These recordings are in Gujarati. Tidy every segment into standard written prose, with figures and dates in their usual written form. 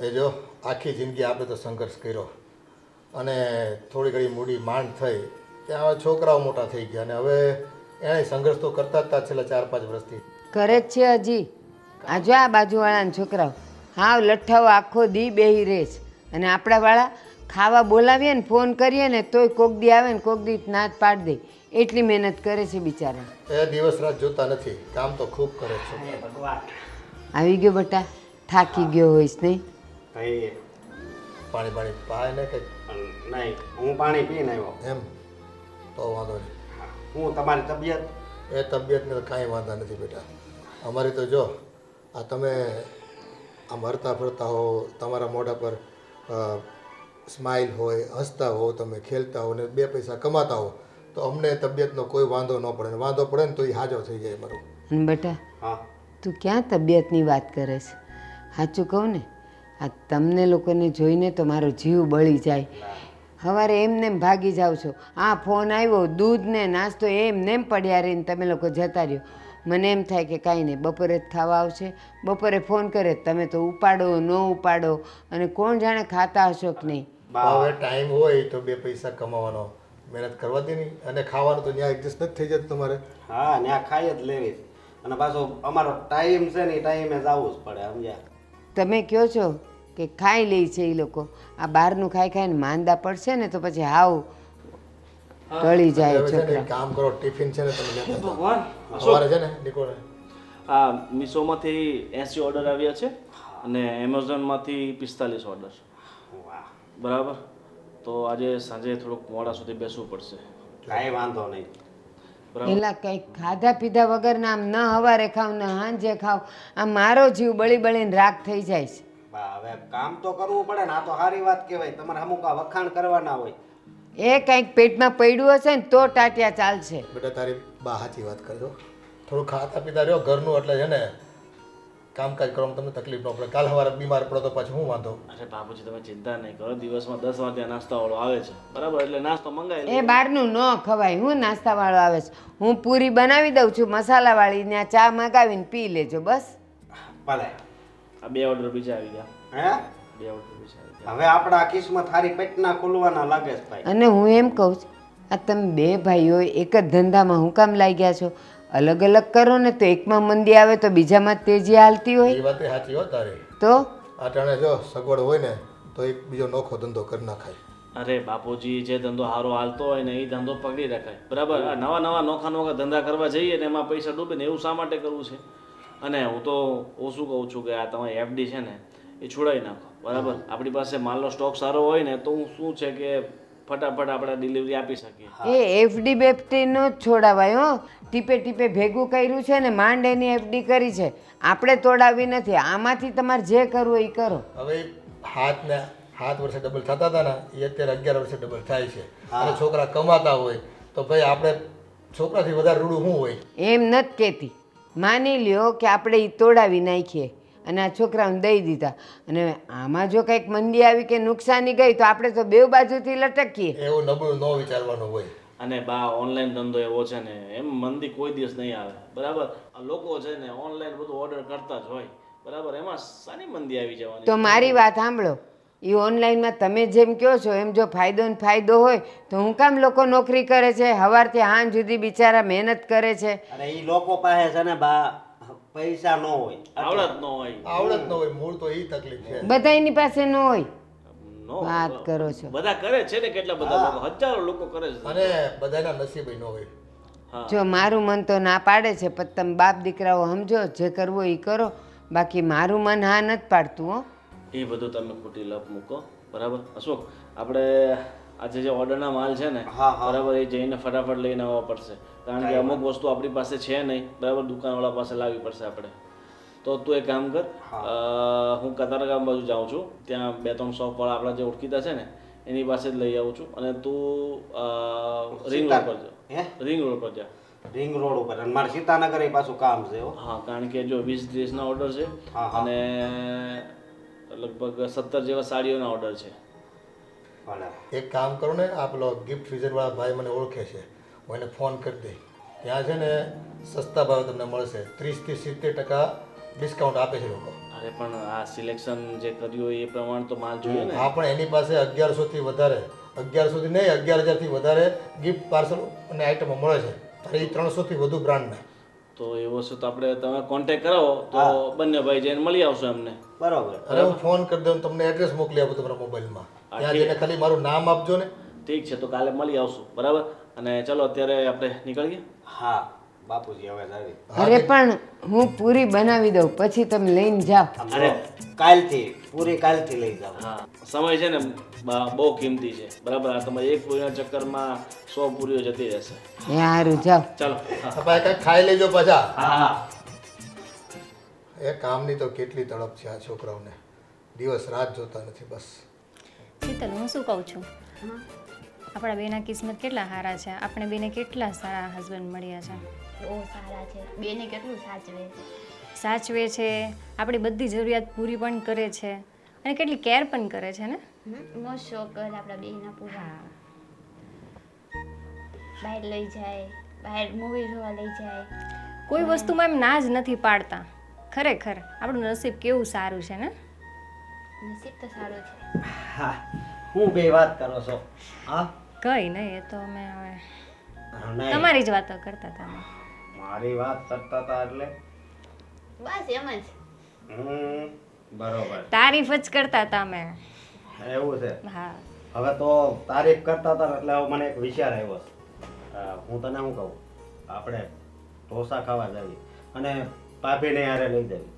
એ જો આખી જિંદગી આપણે તો સંઘર્ષ કર્યો અને થોડી ઘણી મૂડી માંડ થઈ ત્યાં હવે છોકરાઓ મોટા થઈ ગયા અને હવે એણે સંઘર્ષ તો કરતા જ હતા છેલ્લા 4-5 વર્ષથી. કરે જ છે હજી. આ જો આ બાજુવાળાના છોકરાઓ હાવ લઠ્ઠાઓ આખો દી બેહી રહે છે અને આપણાવાળા ખાવા બોલાવીએ ને ફોન કરીએ ને તોય કોક દી આવે ને કોક દી નાત પાડી દે એટલી મહેનત કરે છે બિચારા. એ દિવસ રાત જોતા નથી, કામ તો ખૂબ કરે છે. આવી ગયો બટા, થાકી ગયો હોઈશ નહીં? ભાઈ પાણી પાણી પાય ને કંઈક નહીં, હું પાણી પીને આવ્યો. એમ તો વાંધો નહીં. હું તમારી તબિયત? એ તબિયતને તો કાંઈ વાંધા નથી બેટા. અમારી તો જો આ તમે આમ હરતા ફરતા હો, તમારા મોઢા પર સ્માઇલ હોય, હસતા હો, તમે ખેલતા હો ને 2 પૈસા કમાતા હો તો અમને તબિયતનો કોઈ વાંધો ન પડે. વાંધો પડે ને તો એ હાજો થઈ જાય મારું. બટા હા તું ક્યાં તબિયતની વાત કરે છે? સાચું કહું ને, આ તમને લોકોને જોઈને તો મારો જીવ બળી જાય. સવારે એમને એમ ભાગી જાઓ છો, આ ફોન આવ્યો, દૂધ ને નાસ્તો એમને એમ પડ્યા રહીને તમે લોકો જતા રહ્યો. મને એમ થાય કે કાંઈ નહીં, બપોરે જ ખાવા આવશે, બપોરે ફોન કરે તમે તો ઉપાડો ન ઉપાડો અને કોણ જાણે ખાતા હશો કે નહીં. હવે ટાઈમ હોય તો 2 પૈસા કમાવાનો, મહેનત કરવા દે નહીં. અને ખાવાનું તો ત્યાં એડજસ્ટ નથી થઈ જતું તમારે. હા ત્યાં ખાઈ જ લેવી અને પાછો અમારો ટાઈમ છે ને એ ટાઈમે જ આવવું જ પડે સમજ્યા. તમે કહો છો કે ખાઈ લે છે એ લોકો, આ બહારનું ખાઈ ખાઈને માંદા પડશે ને તો પછી હાવ ટળી જાય હવે છે ને છોકરા. એક કામ કરો, ટિફિન છે ને તમે લેતા જાઓ. ભગવાન સવારે છે ને નીકળો. આ મીશોમાંથી 80 ઓર્ડર આવ્યા છે અને એમેઝોનમાંથી 45 ઓર્ડર. વાહ, બરાબર, તો આજે સાંજે થોડુંક મોડા સુધી બેસવું પડશે. કાંઈ વાંધો નહીં. બરાબર, પેલા કંઈક ખાધા પીધા વગરના આમ ન હવારે ખાવ ન હાંજે ખાવ, આમ મારો જીવ બળી બળીને રાખ થઈ જાય છે. બા હવે કામ તો કરવું પડે ને, આ તો સારી વાત કહેવાય. તમારે અમુક આ વખાણ કરવાના હોય. એ કંઈક પેટમાં પડ્યું હશે ને તો ટાટિયા ચાલશે. બેટા તારી બા સાચી વાત કરજો. થોડું ખાતા પીતા રહ્યો ઘરનું એટલે છે ને કામકાજ કરવામાં તમને તકલીફ ન પડે. કાલ સવારે બીમાર પડો તો પાછું હું વાંધો. અરે બાપુજી તમે ચિંતા નહીં કરો, દિવસમાં 10 વાર ત્યાં નાસ્તાવાળો આવે છે. બરાબર, એટલે નાસ્તો મંગાવી એ લઈએ. બહારનું ન ખવાય. હું નાસ્તાવાળો આવે છે, હું પૂરી બનાવી દઉં છું મસાલાવાળી, ત્યાં ચા મગાવીને પી લેજો બસ. ભલે. આ 2 ઓર્ડર બીજા આવી ગયા. હે 2 ઓર્ડર બીજા આવી ગયા. હવે આપણા કિસ્મત હારી પેટના ખુલવાના લાગે છે ભાઈ. અને હું એમ કહું છું, આ તમે 2 ભાઈઓ એક જ ધંધામાં હું કામ લાગ્યા છો? અલગ અલગ કરો ને તો એકમાં મંદી આવે તો બીજામાં તેજી હાલતી હોય. એ વાત સાચી હો તારી. તો અટાણે જો સગવડ હોય ને તો એક બીજો નોખો ધંધો કરી નાખાય. અરે બાપુજી, જે ધંધો સારો હાલતો હોય ને એ ધંધો પકડી રખાય. બરાબર, આ નવા નવા નોખા ધંધા કરવા જઈએ ને એમાં પૈસા ડૂબે ને એવું શા માટે કરવું છે? અને હું શું કહું છું કે આ તમારી એફડી છે ને એ છોડાવી નાખો. બરાબર, આપણી પાસે માલનો સ્ટોક સારો હોય ને તો હું શું છે કે ફટાફટ આપણે ડિલિવરી આપી શકીએ. એ એફડી બેફડી નો જ છોડાવાય હો. ટીપે ટીપે ભેગું કર્યું છે ને માંડ એની એફડી કરી છે, આપણે તોડાવી નથી. આમાંથી તમારે જે કરવું હોય એ કરો. હવે ઈ હાથને 7 વર્ષે ડબલ થતા હતા ને એ અત્યારે 11 વર્ષે ડબલ થાય છે. અને છોકરા કમાતા હોય તો ભાઈ આપણે છોકરાથી વધારે રૂડું શું હોય? એમ નથી કહેતી. માની લ્યો કે આપણે એ તોડાવી નાખીએ અને આ છોકરાઓને દઈ દીધા અને આમાં જો કંઈક મંદી આવી કે નુકસાની ગઈ તો આપણે તો 2 બાજુથી લટકીએ. એવું નબળું ન વિચારવાનું હોય. અને બા ઓનલાઈન ધંધો એવો છે ને એમ મંદી કોઈ દિવસ નહીં આવે. બરાબર, આ લોકો છે ને ઓનલાઈન બધું ઓર્ડર કરતા જ હોય. બરાબર, એમાં સાની મંદી આવી જવાની. તો મારી વાત સાંભળો, એ ઓનલાઈનમાં તમે જેમ કહો છો એમ જો ફાયદો ને ફાયદો હોય તો હું કામ લોકો નોકરી કરે છે, સવારથી સાંજ સુધી બિચારા મહેનત કરે છે. અરે એ લોકો પાસે છે ને બા પૈસા ન હોય, આવડત ન હોય. આવડત ન હોય, મૂળ તો એ તકલીફ છે. બધાની પાસે ન હોય. નો વાત કરો છો. બધા કરે છે ને, કેટલા બધા લોકો, હજારો લોકો કરે છે. અને બધાના નસીબ ન હોય. હા, જો મારું મન તો ના પાડે છે, પણ તમે બાપ દીકરાઓ સમજો, જે કરવું હોય એ કરો. બાકી મારું મન હા નથી પાડતું હો. એ બધું તમે ખોટી લપ મૂકો. બરાબર અશોક, આપણે આજે જે ઓર્ડરના માલ છે ને બરાબર એ જઈને ફટાફટ લઈને આવવા પડશે. કારણ કે અમુક વસ્તુ આપણી પાસે છે નહીં. બરાબર, દુકાનવાળા પાસે લાવવી પડશે આપણે. તો તું એક કામ કર, હું કતારગામ બાજુ જાઉં છું, ત્યાં 2-3 શોપવાળા આપણા જે ઓળખીતા છે ને એની પાસે જ લઈ આવું છું. અને તું રિંગ રોડ પર જા. રિંગ રોડ પર જા. રિંગ રોડ ઉપર. અને મારે સીતાનગર એ પાછું કામ છે. હા, કારણ કે જો 20 ડ્રેસના ઓર્ડર છે અને લગભગ 17 જેવા સાડીઓના ઓર્ડર છે. એક કામ કરો ને, આ પેલો ગિફ્ટ ફ્રીઝરવાળા ભાઈ મને ઓળખે છે, હું એને ફોન કરી દઈ. ત્યાં છે ને સસ્તા ભાવે તમને મળશે. 30 થી 70% ડિસ્કાઉન્ટ આપે છે લોકો. અરે પણ આ સિલેક્શન જે કર્યું હોય એ પ્રમાણે તો માલ જોઈએ ને. હા, પણ એની પાસે 1100થી વધારે, 1100થી નહીં, 11,000થી વધારે ગિફ્ટ પાર્સલ અને આઇટમો મળે છે. અરે એ 300થી વધુ બ્રાન્ડના. તો એવો છે તો આપણે તમે કોન્ટેક્ટ કરાવો તો બંને ભાઈ જઈને મળી આવશો એમને. બરોબર. અરે હું ફોન કરી દઉં, તમને એડ્રેસ મોકલી આપું તમારા મોબાઈલમાં. ત્યાં જઈને ખાલી મારું નામ આપજો ને. ઠીક છે, તો કાલે મળી આવશું, બરાબર? અને ચલો અત્યારે આપણે નીકળીએ. હા બાપુજી હવે જાવી. અરે પણ હું પૂરી બનાવી દઉં પછી તમે લઈને જાઓ. અરે કાલથી પૂરી કાલથી લઈ જાવ. હા, સમય છે ને બહુ કિંમતી છે, બરાબર? આ તમારે એક પૂરીના ચક્કરમાં 100 પૂરીઓ જતી રહેશે. એ સારું જાઓ. ચાલો. ભાઈ કંઈક ખાઈ લેજો પાછા. હા એ કામની તો કેટલી તડપ છે આ છોકરાઓને, દિવસ રાત જોતા નથી બસ. શીતલ, હું શું કહું છું, આપણા બેના કિસ્મત કેટલા સારા છે. આપણે બેને કેટલા સારા હસબન્ડ મળ્યા છે. બહુ સારા છે. બેને કેટલું સાચવે છે. સાચવે છે, આપણી બધી જરૂરિયાત પૂરી પણ કરે છે અને કેટલી કેર પણ કરે છે ને. મોજ શોખ જ આપણા બેના પૂરા. બહાર લઈ જાય, બહાર મૂવી જોવા લઈ જાય. કોઈ વસ્તુમાં એમ ના જ નથી પાડતા. ખરેખર આપણું નસીબ કેવું સારું છે ને. નસીબ તો સારું છે. હા હું બે વાત કરો છો? હા કઈ નહીં, એ તો અમે હવે નહીં, તમારી જ વાતો કરતા હતા અમે. મારી વાત કરતા હતા એટલે બસ એમ જ. બરોબર. તારીફ જ કરતા હતા અમે. એવું છે. હા, હવે તો તારીફ કરતા હતા એટલે હવે મને એક વિચાર આવ્યો છે. હું તને શું કહું, આપણે ઢોસા ખાવા જઈએ અને ભાભીને યારે લઈ જવી.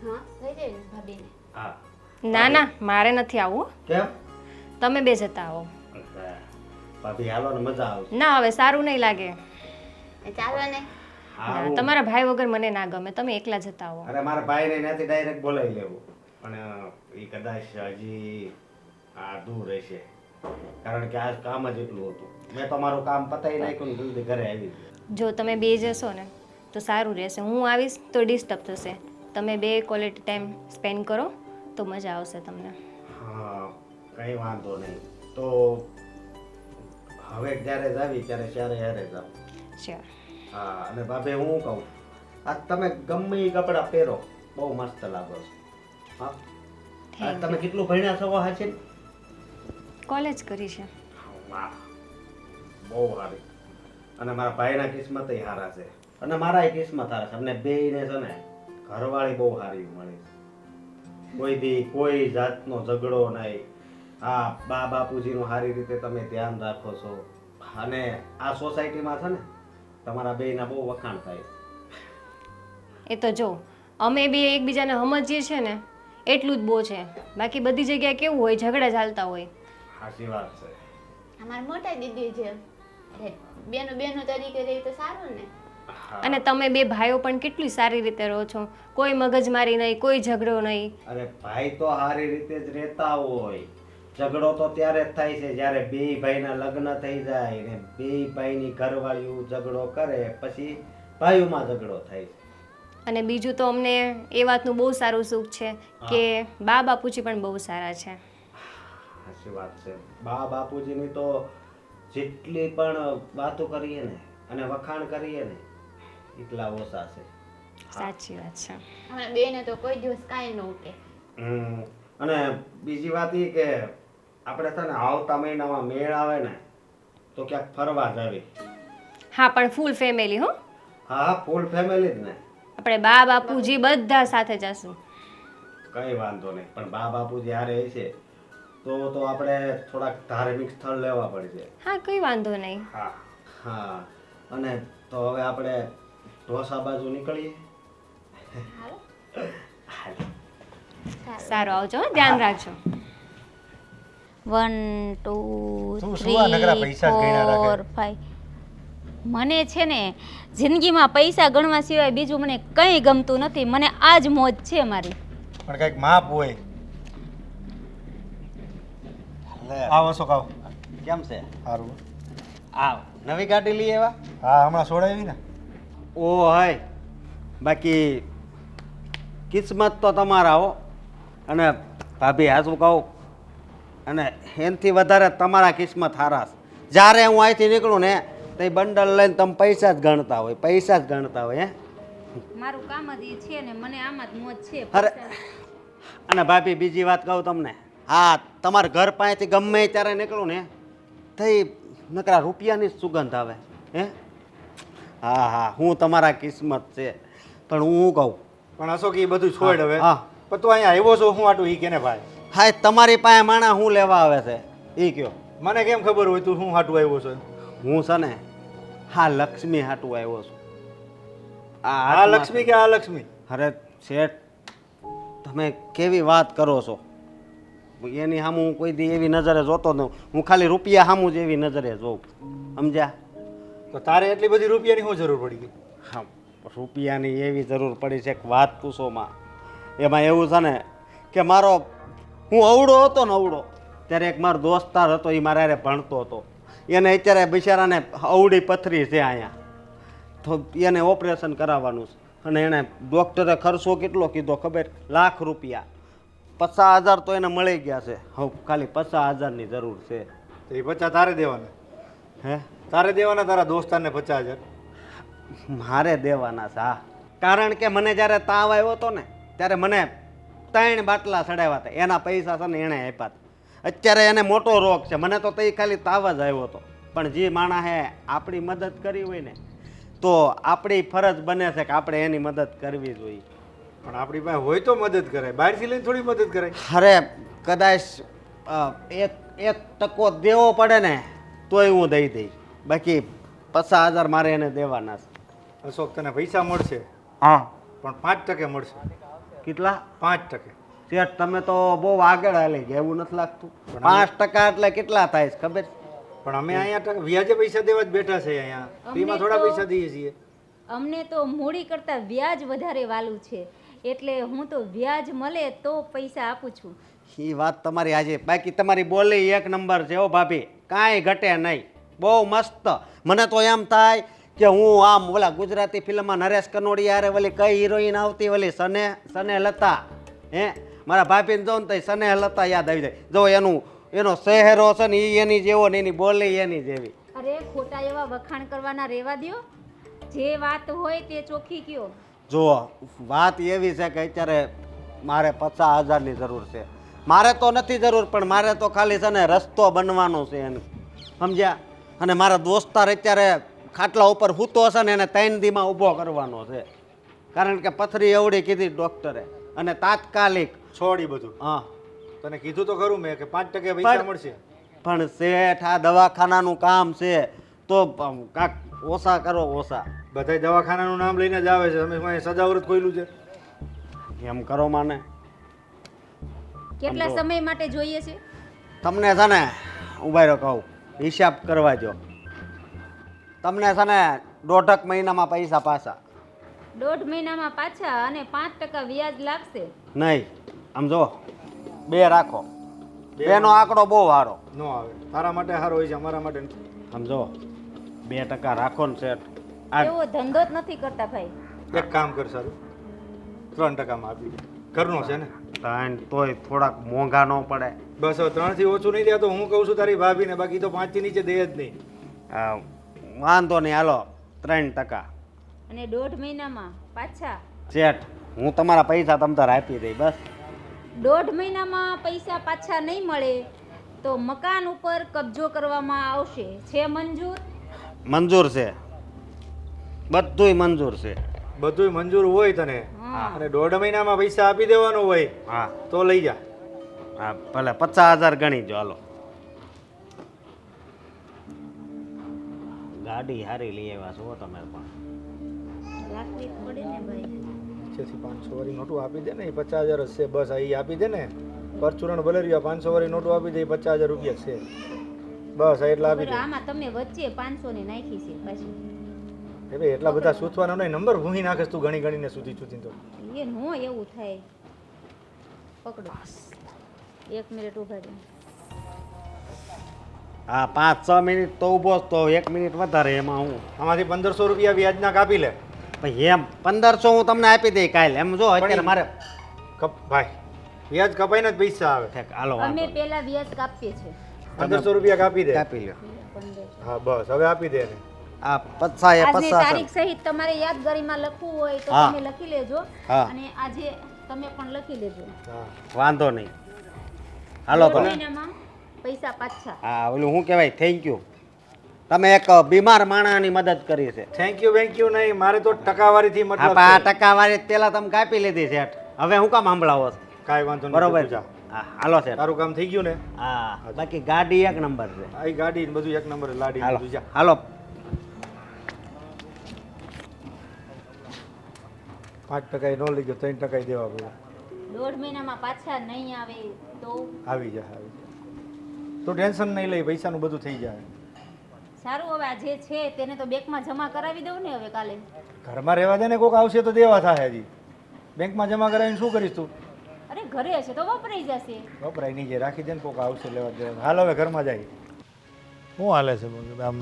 હા લઈ જાય ને ભાભીને. હા. ના ના, મારે નથી આવવું. કેમ? તમે બે જતા આવો. ભાભી હાલો ને મજા આવશે. ના, હવે સારું નહીં લાગે. ચાલો ને. હારું. તમારા ભાઈ વગર મને ના ગમે. તમે એકલા જતા આવો. અરે મારા ભાઈને ત્યાંથી ડાયરેક્ટ બોલાવી લેવું, પણ એ કદાચ હજી દૂર રહેશે, કારણ કે આ કામ જ એટલું હતું. મેં તો મારું કામ પતાવી નાખ્યું ને જલ્દી ઘરે આવી ગયો. જો તમે બે જશો ને તો સારું રહેશે. હું આવીશ તો ડિસ્ટર્બ થશે. તમે બે ક્વોલિટી ટાઈમ સ્પેન્ડ કરો તો મજા આવશે તમને. હા કંઈ વાંધો નહીં. તો હવે જ્યારે જાવી ત્યારે યારે જાવ. શ્યોર. હા, અને ભાભી હું કહું, આ તમે ગમે એ કપડાં પહેરો બહુ મસ્ત લાગો છો. હા, આ તમે કેટલું ભણ્યા છો હાચી? કોલેજ કરી છે. વાહ, બહુ સારી. અને મારા ભાઈના કિસ્મત સારા છે અને મારા કિસ્મત સારા છે. અમને બેયને છે ને ઘરવાળી બહુ સારી મળી છે. કોઈ દી કોઈ જાતનો ઝઘડો નહીં. હા, બા બાપુજીનું સારી રીતે તમે ધ્યાન રાખો છો અને આ સોસાયટીમાં છે ને તમારા બેયના બહુ વખાણ થાય. એ તો જો અમે બે એકબીજાને સમજીએ છીએ ને એટલું જ બહુ છે. બાકી બધી જગ્યાએ કેવું હોય, ઝઘડા ચાલતા હોય. સાચી વાત છે. અમારી મોટા દીદી છે. બેનો બેનો તરીકે રહી તો સારું ને. અને તમે બે ભાઈઓ પણ કેટલી સારી રીતે રહો છો. કોઈ મગજમારી નહીં, કોઈ ઝઘડો નહીં. અરે ભાઈ તો સારી રીતે જ રહેતા હોય. ઝઘડો તો ત્યારે જ થાય છે જ્યારે બે ભાઈના લગ્ન થઈ જાય ને બે ભાઈની ઘરવાળીઓ ઝઘડો કરે પછી ભાઈઓમાં ઝઘડો થાય છે. અને બીજું તો અમને એ વાતનું બહુ સારું સુખ છે કે બા બાપુજી પણ બહુ સારા છે. સાચી વાત છે. બા બાપુજીની તો જેટલી પણ વાતો કરીએ ને અને વખાણ કરીએ ને એટલા ઓછા છે. સાચી વાત છે. અમારા બેને તો કોઈ દિવસ કાંઈ ન ઉકે. અને બીજી વાત એ કે આપણે છે ને આવતા મહિનામાં મેળ આવે ને તો ક્યાંક ફરવા જાવી. હા, પણ ફૂલ ફેમિલી હો. હા, ફૂલ ફેમિલી જ ને. આપણે બા બાપુજી બધા સાથે જશું. કઈ વાંધો નહીં, પણ બા બાપુજી હારે છે તો આપણે થોડાક ધાર્મિક સ્થળ લેવા પડશે. હા, કઈ વાંધો નહીં. હા હા. અને તો હવે આપણે ઢોસા બાજુ નીકળીએ. સારું, આવજો હો, ધ્યાન રાખજો. 1 2 શું શું આ નકરા 3 પૈસા જ ગણ્યા રાખે? 4 5. મને છે ને જિંદગીમાં પૈસા ગણવા સિવાય બીજું મને કંઈ ગમતું નથી. મને આ જ મોજ છે મારી. પણ કંઈક માપ હોય. આવો શું કહો? કેમ છે? સારું. આ નવી ગાડી લઈ આવ્યા? હા, હમણાં છોડાવી ને. ઓ હાય, બાકી કિસ્મત તો તમારા હો. અને ભાભી હાચું કહું, અને એનાથી વધારે તમારા કિસ્મત હારા છે. જ્યારે હું અહીંથી નીકળું ને તો બંડલ લઈને તમે પૈસા જ ગણતા હોય, પૈસા જ ગણતા હોય. મારું કામ જ ઈ છે ને મને આમાં જ મોજ છે. અરે અને ભાભી બીજી વાત કહું તમને, હા તમારા ઘર પાસેથી ગમે ત્યારે નીકળું ને થઈ નકરા રૂપિયાની જ સુગંધ આવે હે. હા હા હું તમારા કિસ્મત છે, પણ હું કહું પણ અશોક એ બધું છોડ હવે. હા પણ તું અહીંયા આવ્યો છો હું આટું ઈ કે ને ભાઈ? હા તમારી પાસે માણા હું લેવા આવે છે એ કયો. મને કેમ ખબર હોય તું હું હાટું આવ્યો છો? હું છે ને હા લક્ષ્મી હાટું આવ્યો છું. આ લક્ષ્મી કે આ લક્ષ્મી? અરે શેઠ તમે કેવી વાત કરો છો? એની સામું હું કોઈ દી એવી નજરે જોતો ન, હું ખાલી રૂપિયા સામું જ એવી નજરે જોઉં, સમજ્યા? તો તારે એટલી બધી રૂપિયાની શું જરૂર પડી ગઈ? હા રૂપિયાની એવી જરૂર પડી છે કે વાત પૂછોમાં. એમાં એવું છે ને કે મારો હું અવળો હતો ને અવળો ત્યારે એક મારો દોસ્તાર હતો, એ મારા હારે ભણતો હતો. એને અત્યારે બિચારાને અવળી પથરી છે અહીંયા, તો એને ઓપરેશન કરાવવાનું છે અને એણે ડૉક્ટરે ખર્ચો કેટલો કીધો ખબર? લાખ રૂપિયા. 50,000 તો એને મળી ગયા છે. હવે ખાલી 50,000ની જરૂર છે. તો એ 50 તારે દેવાના? હે તારે દેવાના તારા દોસ્તારને 50,000? મારે દેવાના છે હા. કારણ કે મને જ્યારે તાવ આવ્યો હતો ને ત્યારે મને 3 બાટલા ચડાવ્યા હતા, એના પૈસા છે ને એણે આપ્યા હતા. અત્યારે એને મોટો રોગ છે, મને તો તઈ ખાલી તાવ જ આવ્યો હતો. પણ જે માણસે આપણી મદદ કરી હોય ને તો આપણી ફરજ બને છે કે આપણે એની મદદ કરવી જોઈએ. પણ આપણી પાસે હોય તો મદદ કરાય, બહારથી લઈને થોડી મદદ કરાય. અરે કદાચ એક ટકો દેવો પડે ને તોય હું દઈ દઈશ, બાકી 50,000 મારે એને દેવાના છે. અશોક તને પૈસા મળશે હા પણ 5% મળશે. કેટલા? 5%. શેઠ તમે તો બહુ આગળ હાલી ગયા એવું નથી લાગતું? 5% એટલે કેટલા થાય છે ખબર? પણ અમે અહીંયા વ્યાજે પૈસા દેવા જ બેઠા છે અહીંયા, ફ્રીમાં થોડા પૈસા દઈએ છીએ. અમને તો મૂડી કરતાં વ્યાજ વધારે વાલું છે, એટલે હું તો વ્યાજ મળે તો પૈસા આપું છું. એ વાત તમારી આજે, બાકી તમારી બોલી 1 નંબર છે હો ભાભી, કાંઈ ઘટે નહીં, બહુ મસ્ત. મને તો એમ થાય કે હું આમ ઓલા ગુજરાતી ફિલ્મમાં નરેશ કનોડિયા હારે ઓલી કઈ હિરોઈન આવતી ઓલી સને લતા, હે મારા ભાભીને જો ને તો સને લતા યાદ આવી જાય. જો એનો શહેરો છે ને એ એની જેવો ને એની બોલી એની જેવી. અરે ખોટા એવા વખાણ કરવાના રહેવા દ્યો, જે વાત હોય તે ચોખ્ખી કયો. જો વાત એવી છે કે અત્યારે મારે 50,000ની જરૂર છે. મારે તો નથી જરૂર, પણ મારે તો ખાલી છે ને રસ્તો બનવાનો છે એને, સમજ્યા? અને મારા દોસ્તાર અત્યારે ખાટલા ઉપર સૂતો હશે ને એને 3 દીમાં ઊભો કરવાનો છે, કારણ કે પથરી એવડી કીધી ડૉક્ટરે અને તાત્કાલિક. છોડી બધું. હા તને કીધું તો ખરું મેં કે 5% પૈસા મળશે. પણ શેઠ આ દવાખાનાનું કામ છે તો કાંક ઓછા કરો, ઓછા. બધાય દવાખાનાનું નામ લઈને જ આવે છે. અમે સદાવ્રત ખોલ્યું છે. એમ કરો માને. કેટલા સમય માટે જોઈએ છે? તમને છે ને ઉભા રહ્યો કહું, હિસાબ કરવા જો. તમને છે ને 1.5 મહિનામાં પૈસા પાછા. 1.5 મહિનામાં પાછા અને 5% વ્યાજ લાગશે? નહીં, આમ જો 2 રાખો. 2 નો આંકડો બહુ સારો ન આવે. તારા માટે સારો હોય છે, અમારા માટે નથી. આમ જો 2% રાખો ને શેઠ. એવો ધંધો જ નથી કરતા ભાઈ. એક કામ કર સારું, 3%માં આપી દે. ઘરનો છે ને? તોય થોડાક મોંઘા ન પડે. બસ હવે 3 થી ઓછું નહીં દે તો હું કહું છું તારી ભાભીને, બાકી તો 5 થી નીચે દે જ નહીં. વાંધો નહીં, હાલો 3%. અને 1.5 મહિનામાં પાછા? શેઠ હું તમારા પૈસા તમ તાર આપી દઈ બસ. 1.5 મહિનામાં પૈસા પાછા નહીં મળે તો મકાન ઉપર કબજો કરવામાં આવશે. છે મંજૂર? મંજૂર છે, બધુંય મંજૂર છે. બધુંય મંજૂર હોય તને અને 1.5 મહિનામાં પૈસા આપી દેવાનું હોય હા તો લઈ જા. હા ભલે 50,000 ગણી જો. હાલો ગાડી હારી લઈ આવ્યા છો તમે પણ. રાખવી જ પડે ને ભાઈ. નીચેથી 500 વાળી નોટો આપી દે ને, એ 50,000 જ છે બસ. આ આપી દે ને, પરચુરણ ભલે રહ્યો. 500 વાળી નોટો આપી દે, 50,000 રૂપિયા છે બસ. એટલા આપી દે. આમાં તમે વચ્ચે 500 ને નાખી છે પાછી. એ ભાઈ એટલા બધા સૂચવાનો નહીં, નંબર ભૂંગી નાખેસ તું ઘણી ઘણીને સુધી તો. એ નો એવું થાય. પકડો 1 મિનિટ ઉભા રહો. હા 5-6 મિનિટ તો ઊભો જ, તો 1 મિનિટ વધારે એમાં હું. આમાંથી 1500 રૂપિયા વ્યાજના કાપી લે. ભાઈ એમ 1500 હું તમને આપી દઈ કાલે. એમ જો અત્યારે મારે ભાઈ વ્યાજ કપાઈને જ પૈસા આવે. હાલો અમે પહેલા વ્યાજ કાપીએ છીએ. 1500 રૂપિયા કાપી દે. કાપી લ્યો. 1500. હા બસ હવે આપી દે ને. આ પચાસ એ આજની 50. તારીખ સહિત તમારે યાદગારીમાં લખવું હોય તો હા. તમે લખી લેજો હા. અને આજે તમે પણ લખી લેજો. વાંધો નહીં. હાલો તો 2 મહિનામાં પૈસા પાછા. હા ઓલું શું કહેવાય થેન્ક યુ. તમે એક બીમાર માણસની મદદ કરી છે. થેન્ક યુ નહીં, મારે તો ટકાવારીથી હા મતલબ પણ આ છે. ટકાવારી પેલા તમે કાપી લીધી શેઠ. હવે હું કામ સાંભળાવો છો? કાંઈ વાંધો નહીં, બરોબર તું જા. હા હાલો શેઠ. તારું કામ થઈ ગયું ને? હા બાકી ગાડી એક નંબર છે. આ ગાડી ને બધું એક નંબર, લાડી ને હાલો બધું જા. હાલો 5% નો લઈ ગયો, 3% દેવા પડે. 1.5 મહિનામાં પાછા નહીં આવે તો આવી જા. તો ટેન્શન નહીં લઈ, પૈસાનું બધું થઈ જાય. સારું. હવે આ જે છે તેને તો બેંકમાં જમા કરાવી દઉં ને હવે કાલે. ઘરમાં રહેવા દે ને, કોક આવશે તો દેવા થાય. હજી બેંકમાં જમા કરાવીને શું કરીશ તું? અરે ઘરે હશે તો વપરાઈ જશે. વપરાય નહીં, જે રાખી દે ને, કોક આવશે લેવા દેવા. હાલ હવે ઘરમાં જાય. શું હાલે છે આમ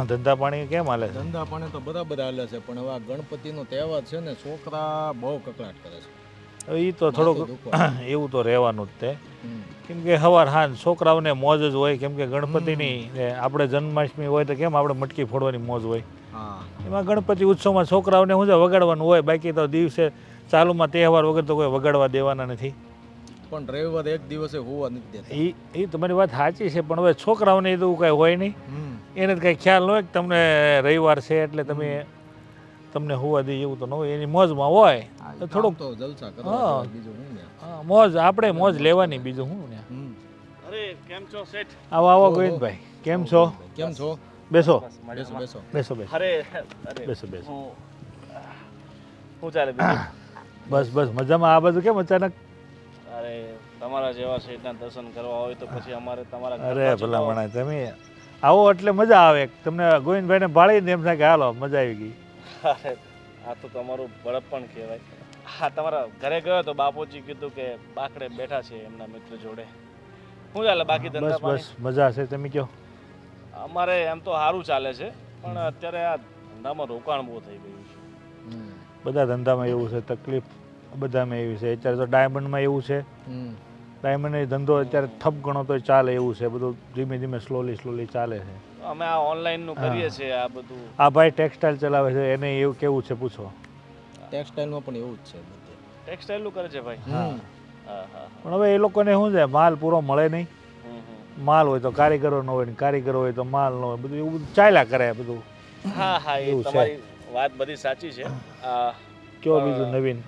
ધંધા પાણી કેમ હાલે છે? ધંધા પાણી તો બરાબર હાલે છે, પણ હવે આ ગણપતિનો તહેવાર છે ને, છોકરા બહુ કકળાટ કરે છે. હવે એ તો થોડુંક માથું એવું તો રહેવાનું જ તે, હમ. કેમ કે સવાર હાંજ છોકરાઓને મોજ જ હોય, કેમ કે ગણપતિની ને આપણે જન્માષ્ટમી હોય તો કેમ આપણે મટકી ફોડવાની મોજ હોય, હા એમાં ગણપતિ ઉત્સવમાં છોકરાઓને શું છે વગાડવાનું હોય. બાકી તો દિવસે ચાલુમાં તહેવાર વગર તો કોઈ વગાડવા દેવાના નથી. પણ રવિવાર એક દિવસે હોવા નથી દેતા. એ તમારી વાત સાચી છે, પણ હવે છોકરાઓને એ તો કાંઈ હોય નહીં, હમ. એને તો કાંઈ ખ્યાલ ન હોય કે તમને રવિવાર છે એટલે તમને હોવા દે એવું તો ન હોય. એની મોજમાં હોય હા, તો કામ થોડુંક તો જલસા હા. કરવા જેવા, બીજું શું ને. હા, મોજ આપણે મોજ લેવાની, બીજું શું ને. હમ. અરે કેમ છો શેઠ? આવો આવો ઓહો. ગોવિંદભાઈ, કેમ છો? કેમ છો? બેસો બેસો બેસો. બેસો બેસો અરે અરે બેસો બેસો. શું ચાલે બીજું? બસ બસ મજામાં. આ બધું કેમ અચાનક? અરે તમારા જેવા શેઠના દર્શન કરવા હોય તો પછી અમારે તમારા ઘર અરે બાજુ ભલા તો- મણા તમે આવો એટલે મજા આવે. તમને ગોવિંદભાઈને ભાળીને એમ થાય કે હાલો મજા આવી ગઈ. અરે આ તો તમારું બળપણ કહેવાય. હા તમારા ઘરે ગયો તો બાપુજી કીધું કે બાકડે બેઠા છે એમના મિત્ર જોડે. શું ચાલે બાકી ધંધા બસ પાણી? બસ મજા છે. તમે કહો. અમારે એમ તો સારું ચાલે છે, પણ અત્યારે આ ધંધામાં રોકાણ બહુ થઈ ગયું છે. હમ. બધા ધંધામાં એવું છે, તકલીફ બધામાં એવી છે. અત્યારે તો ડાયમંડમાં એવું છે, હમ. ડાયમંડ ધંધો અત્યારે ઠપ ગણો તો ચાલે એવું છે. બધું ધીમે ધીમે સ્લોલી ચાલે છે. અમે આ ઓનલાઈન નું કરીએ છીએ આ બધું. આ ભાઈ ટેક્સટાઇલ ચલાવે છે, એને એવું કેવું છે પૂછો. ટેક્સટાઇલમાં પણ એવું જ છે બધે. ટેક્સટાઇલ નું કરે છે ભાઈ. હમ. હા હા પણ હવે એ લોકોને શું છે, માલ પૂરો મળે નહીં. હમ, હમ. માલ હોય તો કારીગરો ન હોય ને કારીગરો હોય તો માલ ન હોય. બધું એવું બધું ચાલ્યા કરે બધું. હા હા એ એવું છે. તમારી વાત બધી સાચી છે. કયો બીજું નવીન?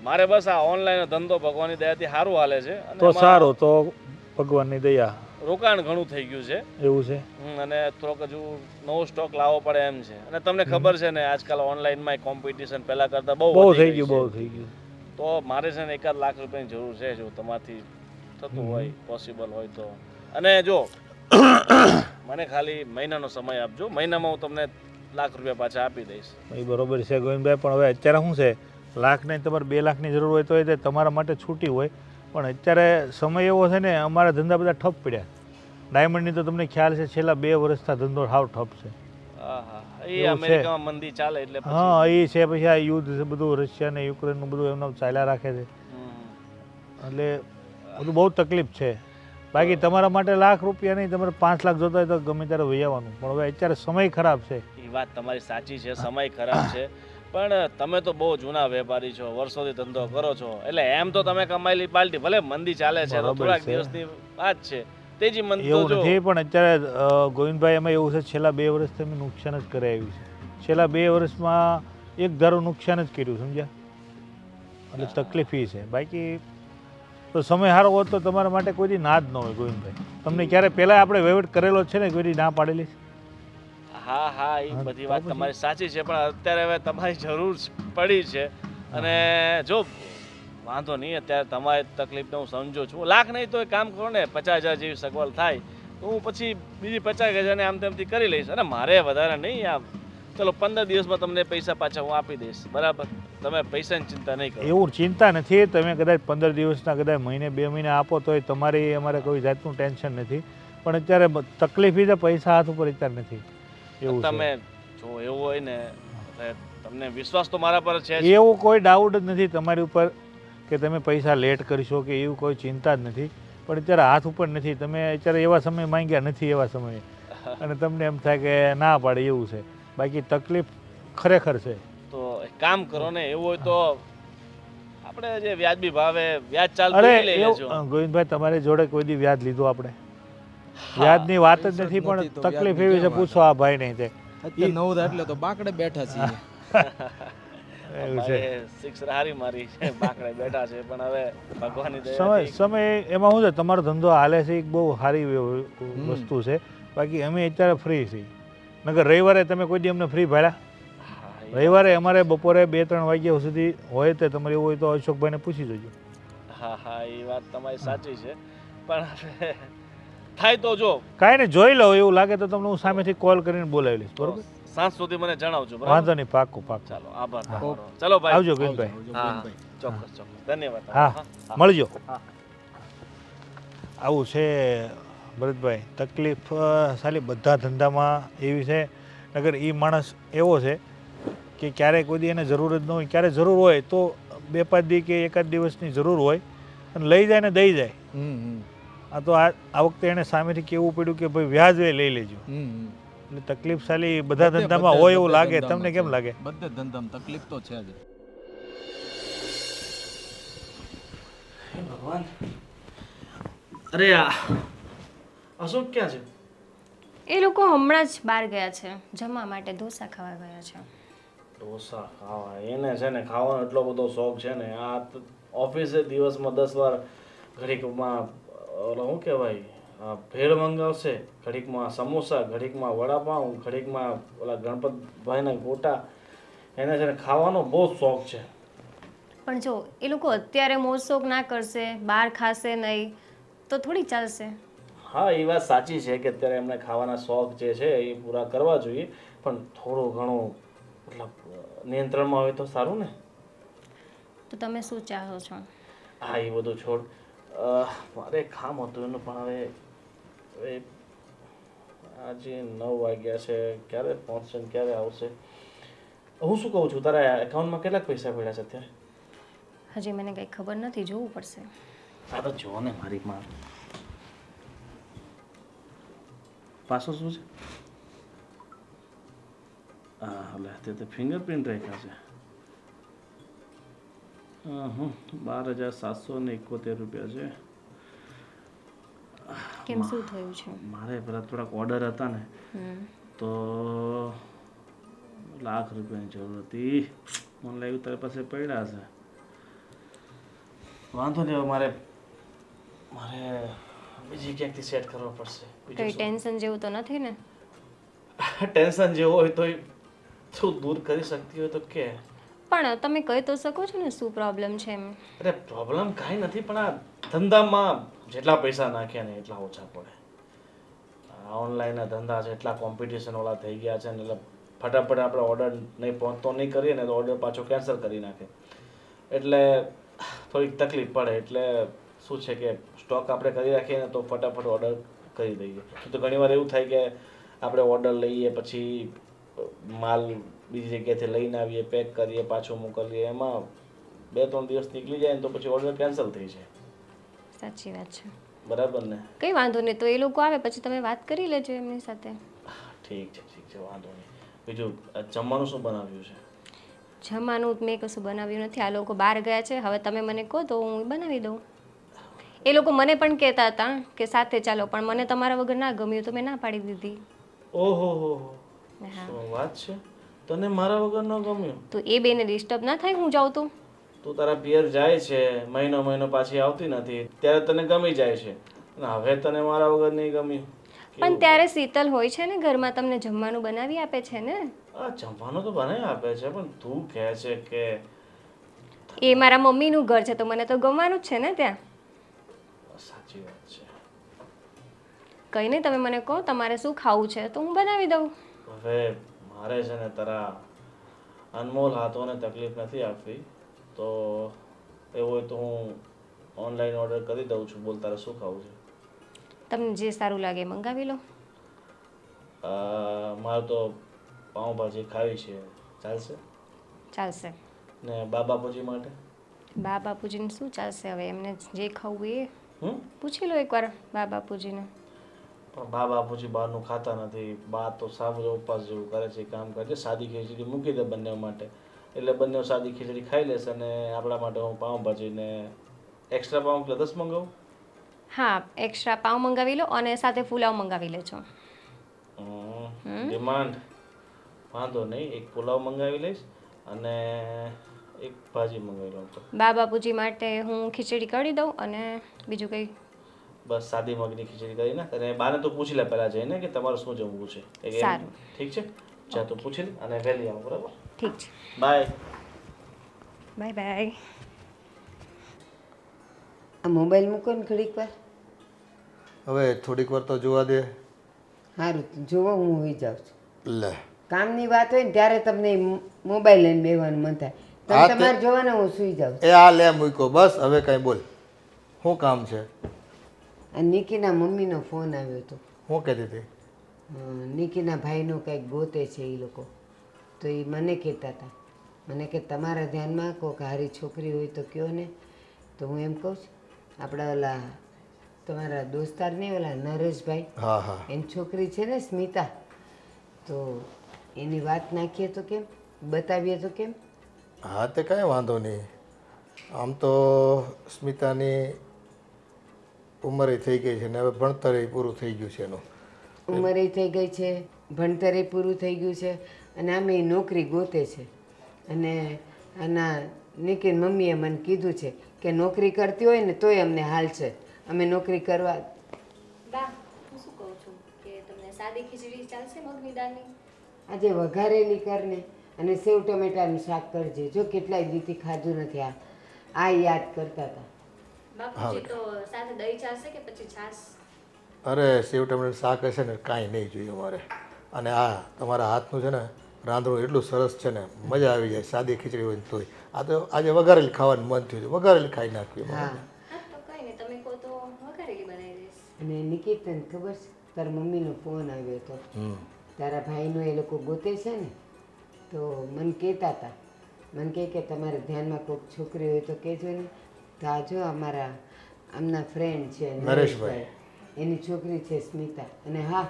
મારે બસ આ ઓનલાઈન ધંધો ભગવાનની દયાથી સારું હાલે છે અને તો એમાં સારું, તો ભગવાનની દયા. રોકાણ ઘણું થઈ ગયું છે. એવું છે. અને થોડોક હજુ નવો સ્ટોક લાવવો પડે એમ છે. અને તમને ખબર છે ને આજકાલ ઓનલાઈનમાં કોમ્પિટિશન પહેલા કરતા બહુ બહુ વધી થઈ ગઈ ગયું, બહુ છે. થઈ ગયું. તો મારે છે ને 1 લાખ રૂપિયાની જરૂર છે, જો તમારથી થતું હોય પોસિબલ હોય તો. અને જો મને ખાલી મહિનાનો સમય આપજો, મહિનામાં હું તમને 1 લાખ રૂપિયા પાછા આપી દઈશ. એ બરોબર છે ગોવિંદભાઈ, પણ હવે અત્યારે શું છે, લાખ નહીં તમારે 2 લાખની જરૂર હોય તો એ તમારા માટે છૂટી હોય. પણ અત્યારે સમય એવો છે ને, અમારા ધંધા બધા ઠપ પડ્યા. ડાયમંડની તો તમને ખ્યાલ છે, છેલ્લા 2 વર્ષથી ધંધો હાવ ઠપ છે. હા હા એ એવું છે. અમેરિકામાં મંદી ચાલે એટલે પછી હા એ છે. પછી આ યુદ્ધ છે બધું, રશિયા ને યુક્રેનનું બધું એમનું ચાલ્યા રાખે છે, એટલે બધું બહુ તકલીફ છે. બાકી તમારા માટે 1 લાખ રૂપિયા નહીં, તમારે 5 લાખ જોતા હોય તો ગમે ત્યારે વહી આવવાનું. પણ હવે અત્યારે સમય ખરાબ છે. એ વાત તમારી સાચી છે, સમય ખરાબ છે. પણ તમે તો બહુ જૂના વેપારી છો, વર્ષોથી ધંધો કરો છો, એટલે એમ તો તમે કમાયેલી પાલટી. ભલે મંદી ચાલે છે તો બરાબર થોડાક છે. દિવસની વાત છે, તેજી મંદી તો એવું જો નથી, પણ અત્યારે ગોવિંદભાઈ એમાં એવું છે, છેલ્લા 2 વર્ષથી અમે નુકસાન જ કરી આવ્યું છે. છેલ્લા 2 વર્ષમાં એક ધારું નુકસાન જ કર્યું, સમજ્યા? એટલે તકલીફ એ છે. બાકી તો સમય સારો હોત તો તમારા માટે કોઈ દી ના જ ન હોય ગોવિંદભાઈ. તમને ક્યારે પહેલાં આપણે વહીવટ કરેલો છે ને, કોઈ દી ના પાડેલી છે? હા હા એ હા, બધી તો વાત પછી? તમારી સાચી છે, પણ અત્યારે હવે તમારી જરૂર પડી છે. અને જો વાંધો નહીં, અત્યારે તમારી તકલીફને હું સમજુ છું. 1 લાખ નહીં તો એક કામ કરો ને, 50,000 જેવી સગવડ થાય તો હું પછી બીજી 50,000 આમ તેમથી કરી લઈશ. અને મારે વધારે નહીં, આમ ચલો 15 દિવસમાં તમને પૈસા પાછા હું આપી દઈશ, બરાબર? તમે પૈસાની ચિંતા નહીં કરો. એવું ચિંતા નથી. તમે કદાચ 15 દિવસના, કદાચ મહિને 2 મહિને આપો તોય તમારી અમારે કોઈ જાતનું ટેન્શન નથી. પણ અત્યારે તકલીફ એ છે, પૈસા હાથ ઉપર અત્યારે નથી. એવું છે. તમે જો એવું હોય ને, એટલે તમને વિશ્વાસ તો મારા પર છે જ. એવું કોઈ ડાઉટ જ નથી તમારી ઉપર કે તમે પૈસા લેટ કરશો કે એવું કોઈ ચિંતા જ નથી. પણ અત્યારે હાથ ઉપર નથી. તમે અત્યારે એવા સમય માંગ્યા નથી, એવા સમયે, અને તમને એમ થાય કે ના પાડે એવું છે. બાકી તકલીફ ખરેખર છે. તો એક કામ કરો ને, એવું હોય તો આપણે જે વ્યાજબી ભાવે વ્યાજ ચાલતું અરે એ લઈ લેજો. ગોવિંદભાઈ, તમારી જોડે કોઈ દી વ્યાજ લીધું આપણે? વ્યાજની વાત જ નથી, પણ નથી તો તકલીફ વ્યાજની એવી છે, કેમ પૂછો આ ભાઈ નહીં તે અત્યારે નવરા એટલે તો બાકડે બેઠા છીએ. એવું છે. ભાઈએ સિક્સ હારી મારી છે, બાકડે બેઠા છે, પણ હવે ભગવાનની સમય દયાથી સમય એમાં શું છે, તમારો ધંધો હાલે છે, એક બહુ સારી વસ્તુ છે. બાકી અમે અત્યારે ફ્રી છીએ. નકર રવિવારે તમે કોઈ દી અમને ફ્રી ભાડ્યા? રવિવારે અમારે બપોરે 2-3 વાગ્યા સુધી હોય, તો તમારે એવું હોય તો અશોકભાઈને પૂછી જોજો. હા હા, એ વાત તમારી સાચી છે, પણ હવે થાય તો જો કાંઈ ને જોઈ લો, એવું લાગે તો તમને હું સામેથી કોલ કરીને બોલાવી લઈશ, બરોબર? સાંજ સુધી મને જણાવજો. બરાબર? વાંધો નહીં, પાક્કું પાક્કું. ચાલો, આભાર તમારો. ચલો ભાઈ, આવજો ગોવિંદભાઈ. હા, ચોક્કસ ચોક્કસ, ધન્યવાદ. હા, મળજો. આવું છે ભરતભાઈ, તકલીફ સાલી બધા ધંધામાં એવી છે. નગર એ માણસ એવો છે કે ક્યારેય કોઈ દી એને જરૂર જ ન હોય, ક્યારે જરૂર હોય તો 2-5 દી કે 1 દિવસની જરૂર હોય અને લઈ જાય ને દઈ જાય. આ તો આ વખતે એને સામેથી કેવું પડ્યું કે ભાઈ વ્યાજ લઈ લેજો. એટલે તકલીફ સાલી બધા ધંધામાં હોય એવું લાગે. તમને કેમ લાગે? બધે ધંધામાં તકલીફ તો છે જ. હે ભગવાન, અરે આ અશોક ક્યાં છે? એ લોકો હમણાં જ બહાર ગયા છે જમવા માટે, ઢોસા ખાવા ગયા છે. ઢોસા ખાવા? એને છે ને ખાવાનો એટલો બધો શોખ છે ને, આ ઓફિસે દિવસમાં 10 વાર ઘડીકમાં ઓલો શું કહેવાય ભેળ મંગાવશે, ઘડીકમાં સમોસા, ઘડીકમાં વડાપાઉં, ઘડીકમાં ઓલા ગણપતભાઈના ગોટા. એને છે ને ખાવાનો બહુ શોખ છે. પણ જો એ લોકો અત્યારે મોજશોખ ના કરશે, બહાર ખાશે નહીં તો થોડી ચાલશે. હા, એ વાત સાચી છે કે અત્યારે એમને ખાવાના શોખ જે છે એ પૂરા કરવા જોઈએ, પણ થોડું ઘણું મતલબ નિયંત્રણમાં હોય તો સારું ને. તો તમે શું ચાહો છો? હા, એ બધું છોડ. મારે એક કામ હતું એનું, પણ હવે આજે 9 વાગ્યા છે, ક્યારે પહોંચશે ને ક્યારે આવશે? હું શું કહું છું, તારા એકાઉન્ટમાં કેટલાક પૈસા પડ્યા છે અત્યારે? હજી મને કંઈ ખબર નથી, જોવું પડશે. આ તો જો ને મારી માં પાછો શું છે? હા, એટલે તે તો ફિંગરપ્રિન્ટ રાખ્યા છે. 12,771 રૂપિયા છે. કેમ, શું થયું છે? મારે પેલા થોડાક ઓર્ડર હતા ને, તો લાખ રૂપિયાની જરૂર હતી. મને લાગ્યું તારી પાસે પડ્યા છે. વાંધો નહીં, મારે બીજી ક્યાંકથી સેટ કરવા પડશે. કંઈ ટેન્શન જેવું તો નથી ને? ટેન્શન જેવું હોય તો તું દૂર કરી શકતી હોય તો કે. પણ તમે કહી તો શકો છો ને શું પ્રોબ્લેમ છે એમ. અરે પ્રોબ્લેમ કાંઈ નથી, પણ આ ધંધામાં જેટલા પૈસા નાખ્યા ને એટલા ઓછા પડે. ઓનલાઈનના ધંધા છે, એટલા કોમ્પિટિશન વાળા થઈ ગયા છે ને, એટલે ફટાફટ આપણે ઓર્ડર નહીં પહોંચતો નહીં કરીએ ને તો ઓર્ડર પાછો કેન્સલ કરી નાખે. એટલે થોડીક તકલીફ પડે. એટલે શું છે કે સ્ટોક આપણે કરી રાખીએ ને તો ફટાફટ ઓર્ડર કરી દઈએ. તો ઘણીવાર એવું થાય કે આપણે ઓર્ડર લઈએ, પછી માલ બીજી જગ્યાએથી લઈને આવીએ, પેક કરીએ, પાછું મોકલીએ, એમાં 2-3 દિવસ નીકળી જાય ને તો પછી ઓર્ડર કેન્સલ થઈ જાય. સાચી વાત છે. બરાબર ને? કંઈ વાંધો નહીં, તો એ લોકો આવે પછી તમે વાત કરી લેજો એમની સાથે. ઠીક છે, વાંધો નહીં. બીજું જમવાનું શું બનાવ્યું છે? જમવાનું મેં કશું બનાવ્યું નથી, આ લોકો બહાર ગયા છે. હવે તમે મને કહો તો હું બનાવી દઉં. એ લોકો મને પણ કહેતા હતા કે સાથે ચાલો, પણ મને તમારા વગર ના ગમ્યું તો મેં ના પાડી દીધી. ઓહો, શું વાત છે? તને મારા વગર ન ગમ્યું? તો એ બેને ડિસ્ટર્બ ના થાય હું જાઉં તો? તું તારા પિયર જાય છે, મહિનો પાછી આવતી નથી, ત્યારે તને ગમી જાય છે, અને હવે તને મારા વગર નહીં ગમ્યું? પણ ત્યારે શીતલ હોય છે ને ઘરમાં, તમને જમવાનું બનાવી આપે છે ને. આ જમવાનું તો બનાવી આપે છે, પણ તું કહે છે કે એ મારા મમ્મીનું ઘર છે તો મને તો ગમવાનું જ છે ને ત્યાં. સાચી વાત છે. કંઈ નહીં, તમે મને કહો તમારે શું ખાવું છે તો હું બનાવી દઉં. હવે મારે છે ને તારા અનમોલ હાથોને તકલીફ નથી આપવી, તો એવું હોય તો હું ઓનલાઈન ઓર્ડર કરી દઉં છું. બોલ, તારે શું ખાવું છે? તમને જે સારું લાગે મંગાવી લો. મારે તો પાઉંભાજી ખાવી છે, ચાલશે? ચાલશે. ને બાપુજી માટે? બાપુજીને શું ચાલશે, હવે એમને જે ખાવું એ પૂછી લો એકવાર બાપુજીને. પણ બા બાપુજી બહારનું ખાતા નથી. બા તો સાવ ઉપવાસ જેવું કરે છે, કામ કરે છે. સાદી ખીચડી મૂકી દે બંને માટે, એટલે બંને સાદી ખીચડી ખાઈ લેશે અને આપણા માટે હું પાઉંભાજી ને એક્સ્ટ્રા પાઉં એટલે 10 મંગાવું. હા, એક્સ્ટ્રા પાઉં મંગાવી લો અને સાથે પુલાવ મંગાવી લેજો. ડિમાન્ડ વાંધો નહીં, એક પુલાવ મંગાવી લઈશ અને એક ભાજી મંગાવી લઉં. તો બા બાપુજી માટે હું ખીચડી કરી દઉં અને બીજું કંઈ? બસ સાદી મગની ખીચડી કરીને, અને બાને તો પૂછી લે પહેલાં જઈને કે તમારે શું જમવું છે. સારું. ઠીક છે, જા તો પૂછી લે અને વહેલી આવો. બરાબર? ઠીક છે. બાય. Bye bye. આ મોબાઈલ મૂકો ને ઘડીક વાર. હવે થોડીક વાર તો જોવા દે. સારું, જોવો હું હોઈ જાઉં છું. લે કામની વાત હોય ને ત્યારે તમને મોબાઈલ લઈને બેસવાનું મન થાય. તમે તમારે જોવાને હું સૂઈ જાઉં છું. એ આ લે મૂકો બસ. હવે કાંઈ બોલ, શું કામ છે? આ નિકીના મમ્મીનો ફોન આવ્યો હતો. શું કહેતી હતી? નિકીના ભાઈનું કંઈક ગોતે છે એ લોકો. તો એ મને કહેતા હતા, મને કે તમારા ધ્યાનમાં કોઈક હારી છોકરી હોય તો કહો ને. તો હું એમ કહું છું, આપણા ઓલા તમારા દોસ્તાર નહીં ઓલા નરેશભાઈ, હા હા, એની છોકરી છે ને સ્મિતા, તો એની વાત નાખીએ તો કેમ, બતાવીએ તો કેમ? હા તે કાંઈ વાંધો નહીં. આમ તો સ્મિતાની ઉંમરે થઈ ગઈ છે ને હવે ભણતરે પૂરું થઈ ગયું છે એનું. ઉંમરે થઈ ગઈ છે, ભણતરે પૂરું થઈ ગયું છે અને આમે ઈ નોકરી ગોતે છે. અને આના નિકીન મમ્મીએ મને કીધું છે કે નોકરી કરતી હોય ને તોય અમને હાલ છે, અમે નોકરી કરવા. બા, હું શું કહું છું કે તમને સાદી ખીચડી ચાલશે મગની દાળની? આજે વઘારેલી કરને અને સેવ ટમેટાનું શાક કરજે. જો કેટલાય દીથી ખાધું નથી. આ યાદ કરતા હતા. બાપુજી તો સાથે દહીં ચાલશે કે પછી છાશ? અરે સેવ ટમેટાનું શાક હશે ને કાંઈ નહીં જોઈએ અમારે. અને આ તમારા હાથનું છે ને રાંધણું એટલું સરસ છે ને, મજા આવી જાય. સાદી ખીચડી હોય ને તોય. આ તો આજે વઘારેલી ખાવાનું મન થયું છે, વઘારેલી ખાઈ નાખવી. હા, તો કંઈ નહીં, તમે કહો તો વઘારેલી બનાવી દઈશ. અને નિકિત તને ખબર છે તારા મમ્મીનો ફોન આવ્યો હતો. તારા ભાઈનો એ લોકો ગોતે છે ને, તો મને કહેતા હતા, મને કહે કે તમારે ધ્યાનમાં કોઈક છોકરી હોય તો કહેજો ને. તો આ જો અમારા આમના ફ્રેન્ડ છે નરેશભાઈ, એની છોકરી છે સ્મિતા. અને હા,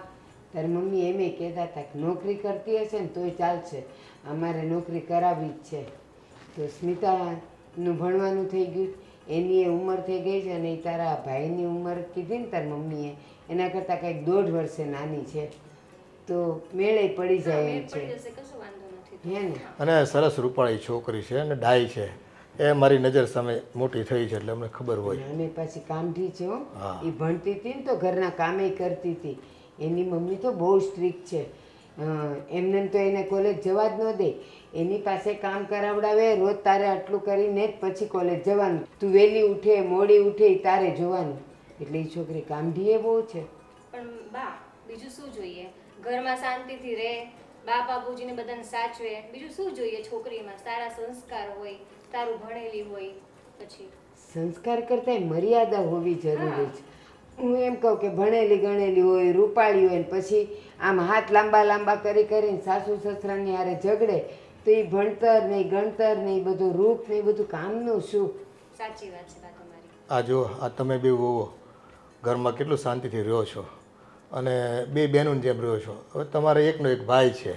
તારી મમ્મી એમ કહેતા હતા કે નોકરી કરતી હશે ને તોય ચાલશે, અમારે નોકરી કરાવવી જ છે. તો સ્મિતાનું ભણવાનું થઈ ગયું, એની એ ઉંમર થઈ ગઈ છે અને એ તારા ભાઈની ઉંમર કીધી ને તારી મમ્મીએ એના કરતાં કંઈક 1.5 વર્ષે નાની છે. તો મેળે પડી જાય એમ છે. હે ને? અને સરસ રૂપાળી છોકરી છે અને ડાઈ છે. એ મારી નજર સામે મોટી થઈ છે એટલે અમને ખબર હોય. અને પાછી કામઠી છે હો. એ ભણતી હતી ને તો ઘરના કામે કરતી હતી. એની મમ્મી તો બહુ સ્ટ્રિક્ટ છે. એમને તો એને કોલેજ જવા જ ન દે. એની પાસે કામ કરાવડાવે, રોજ તારે આટલું કરીને જ પછી કોલેજ જવાનું. તું વહેલી ઉઠે મોડી ઉઠે એ તારે જોવાનું. એટલે એ છોકરી કામઠી બહુ છે. પણ બા, બીજું શું જોઈએ? ઘરમાં શાંતિથી રહે, બા બાપુજીને બધાને સાચવે, બીજું શું જોઈએ છોકરીમાં? સારા સંસ્કાર હોય, સારું ભણેલી હોય. પછી સંસ્કાર કરતાં મર્યાદા હોવી જરૂરી છે. હું એમ કહું કે ભણેલી ગણેલી હોય, રૂપાળી હોય ને પછી આમ હાથ લાંબા લાંબા કરી કરીને સાસુ સસરાની હારે ઝઘડે તો એ ભણતર નહીં, ગણતર નહીં, બધું રૂપ નહીં, બધું કામનું શું? સાચી વાત છે બા તમારી. આ જો આ તમે બે વહુઓ ઘરમાં કેટલું શાંતિથી રહ્યો છો અને બે બહેનોની જેમ રહ્યો છો. હવે તમારે એકનો એક ભાઈ છે.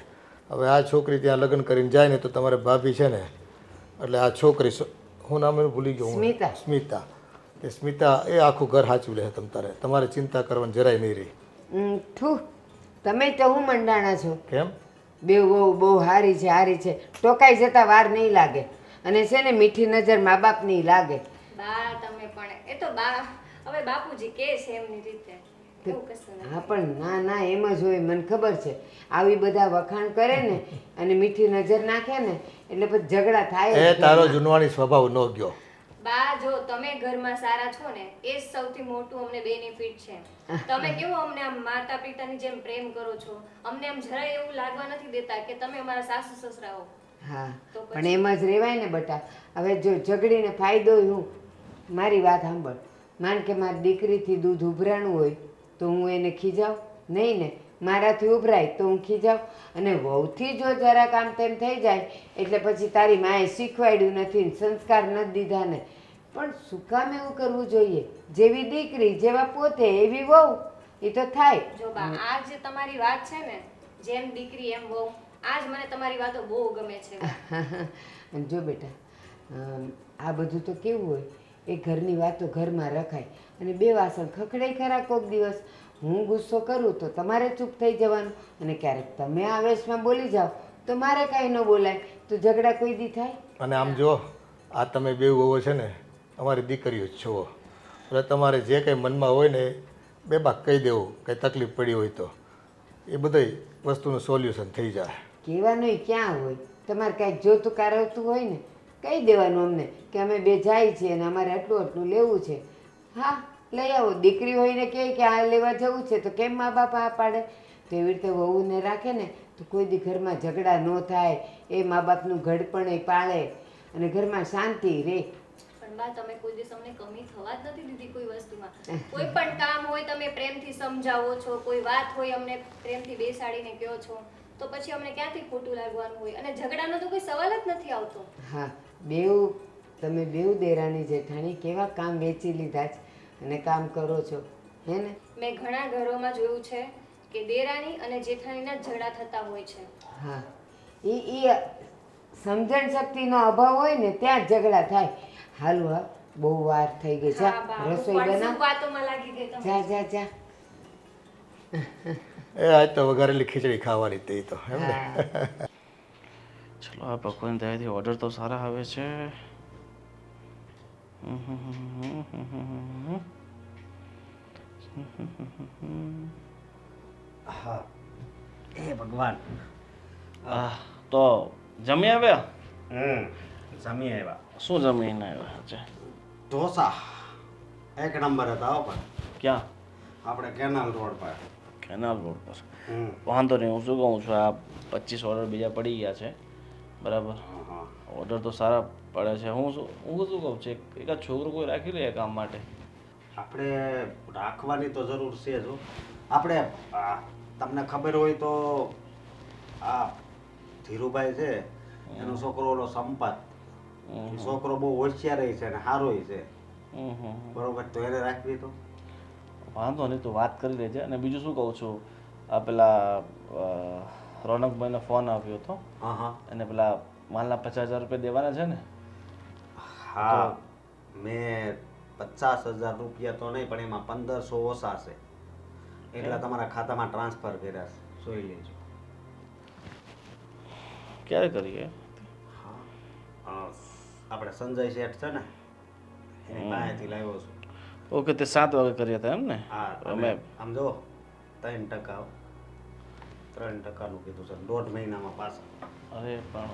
હવે આ છોકરી ત્યાં લગ્ન કરીને જાય ને તો તમારે ભાભી છે ને, એટલે આ છોકરી હું નામ એનું ભૂલી ગયો. સ્મિતા. સ્મિતા. એ સ્મિતા એ આખું ઘર સાચવી લે. તમારે ચિંતા કરવાની જરાય નહીં રહી. થું, તમે તો હું મંડાણા છો. કેમ? બે બહુ હારી છે, હારી છે. ટોકાઈ જતા વાર નહીં લાગે. અને છે ને મીઠી નજર મા બાપની લાગે. બા તમે પણ એ તો બા હવે બાપુજી કે છે એમની રીતે. હા પણ ના ના એમ જ હોય, મને ખબર છે. આવી બધા વખાણ કરે ને અને મીઠી નજર નાખે ને એટલે પછી ઝઘડા થાય. એ તારો જૂનવાણી સ્વભાવ ન ગયો. બા જો તમે ઘરમાં સારા છો ને એ જ સૌથી મોટું અમને બેનિફિટ છે. તમે કેવું અમને આમ માતા પિતાની જેમ પ્રેમ કરો છો, અમને આમ જરાય એવું લાગવા નથી દેતા કે તમે અમારા સાસુ સસરા હો. હા પણ એમ જ રહેવાય ને બટા. હવે જો ઝઘડીને ફાયદો હું, મારી વાત સાંભળ. માન કે મારી દીકરીથી દૂધ ઉભરાણું હોય તો હું એને ખીજાવ નહીં ને, મારાથી ઉભરાય તો હું ખીજાવ. અને વહુથી જો જરાક આમ તેમ થઈ જાય એટલે પછી તારી માએ શીખવાડ્યું નથી ને સંસ્કાર નથી દીધા ને. પણ શું કામ એવું કરવું જોઈએ? જેવી દીકરી જેવા પોતે એવી વહુ, એ તો થાય. જો બા આ જે તમારી વાત છે ને, જેમ દીકરી એમ વહુ, આજ મને તમારી વાતો બહુ ગમે છે. અને જો બેટા, આ બધું તો કેવું હોય, એ ઘરની વાતો ઘરમાં રખાય. અને બે વાસણ ખખડાય ખરા કોક દિવસ. હું ગુસ્સો કરું તો તમારે ચૂપ થઈ જવાનું, અને ક્યારેક તમે આવેશમાં બોલી જાઓ તો મારે કાંઈ ન બોલાય, તો ઝઘડા કોઈ દી થાય. અને આમ જો આ તમે બે વહુઓ છે ને અમારી દીકરીઓ જ છો, એટલે તમારે જે કંઈ મનમાં હોય ને બે બાક કહી દેવું, કંઈ તકલીફ પડી હોય તો એ બધી વસ્તુનું સોલ્યુશન થઈ જાય. કહેવાનું ક્યાં હોય, તમારે કાંઈક જોતું કારવતું હોય ને કહી દેવાનું અમને કે અમે બે જાય છીએ અને અમારે આટલું આટલું લેવું છે. હા, લઈ આવો. દીકરી હોય ને કહે કે આ લેવા જવું છે તો કેમ મા બાપ આ પાડે? તો એવી રીતે વહુને રાખે ને તો કોઈ દી ઘરમાં ઝઘડા ન થાય, એ મા બાપનું ઘડપણ એ પાળે અને ઘરમાં શાંતિ રહે. પણ બા તમે કોઈ દિવસ અમને કમી થવા જ નથી દીધી કોઈ વસ્તુમાં. કોઈ પણ કામ હોય તમે પ્રેમથી સમજાવો છો, કોઈ વાત હોય અમને પ્રેમથી બેસાડીને કહો છો, તો પછી અમને ક્યાંથી ખોટું લાગવાનું હોય? અને ઝઘડાનો તો કોઈ સવાલ જ નથી આવતો. હા, તમે બેઉ દેરાણી જેઠાણી કેવા કામ વેચી લીધા છે અને કામ કરો છો, હે ને? મેં ઘણા ઘરોમાં જોયું છે કે દેરાણી અને જેઠાણીના ઝઘડા થતા હોય છે. હા, એ સમજણ શક્તિનો અભાવ હોય ને ત્યાં જ ઝઘડા થાય. હાલો, હા, બહુ વાર થઈ ગઈ છે. હા બા, રસોઈ હું પણ બના. શું વાતોમાં લાગી ગઈ તમે. જા જા જા. એ આજ તો વઘારેલી ખીચડી ખાવાની હતી તો એમ ને. હા. ચલો, આ ભગવાન દયાથી ઓર્ડર તો સારા આવે છે. હા એ ભગવાન. તો જમી આવ્યા? જમી આવ્યા. શું જમીને આવ્યા છે? ઢોસા એક નંબર હતા હો. પણ ક્યાં? આપણે કેનાલ રોડ પર. કેનાલ રોડ પર. વાંધો નહીં, હું શું કહું છું, આ 25 ઓર્ડર બીજા પડી ગયા છે, બરાબર? ઓર્ડર તો સારા પડે છે. હું શું કહું છું, એકાદ છોકરો કોઈ રાખી લે કામ માટે. આપણે રાખવાની તો જરૂર છે જ. આપણે તમને ખબર હોય તો આ ધીરુભાઈ છે, એનો છોકરો ઓલો સંપાત, છોકરો બહુ હોશિયાર છે અને સારો છે, બરોબર? તો એને રાખવી તો વાંધો નહીં, તો વાત કરી લેજે. અને બીજું શું કહું છું, આ પેલા રોનકભાઈનો ફોન આવ્યો હતો, અને પેલા માલના 50,000 રૂપિયા દેવાના છે ને? હા, મેં 50,000 રૂપિયા તો નહીં, પણ એમાં 1,500 ઓછા છે, એટલે તમારા ખાતામાં ટ્રાન્સફર કર્યા છે, જોઈ લેજો. ક્યારે કરીએ? આપણે સંજય શેઠ છે ને, એની પાસેથી લાવ્યો છું. ઓકે, તે 7 વાગે કર્યા હતા એમ ને? હા, અમે આમ જો 3% 3%નું કીધું છે, 1.5 મહિનામાં પાછા. અરે પણ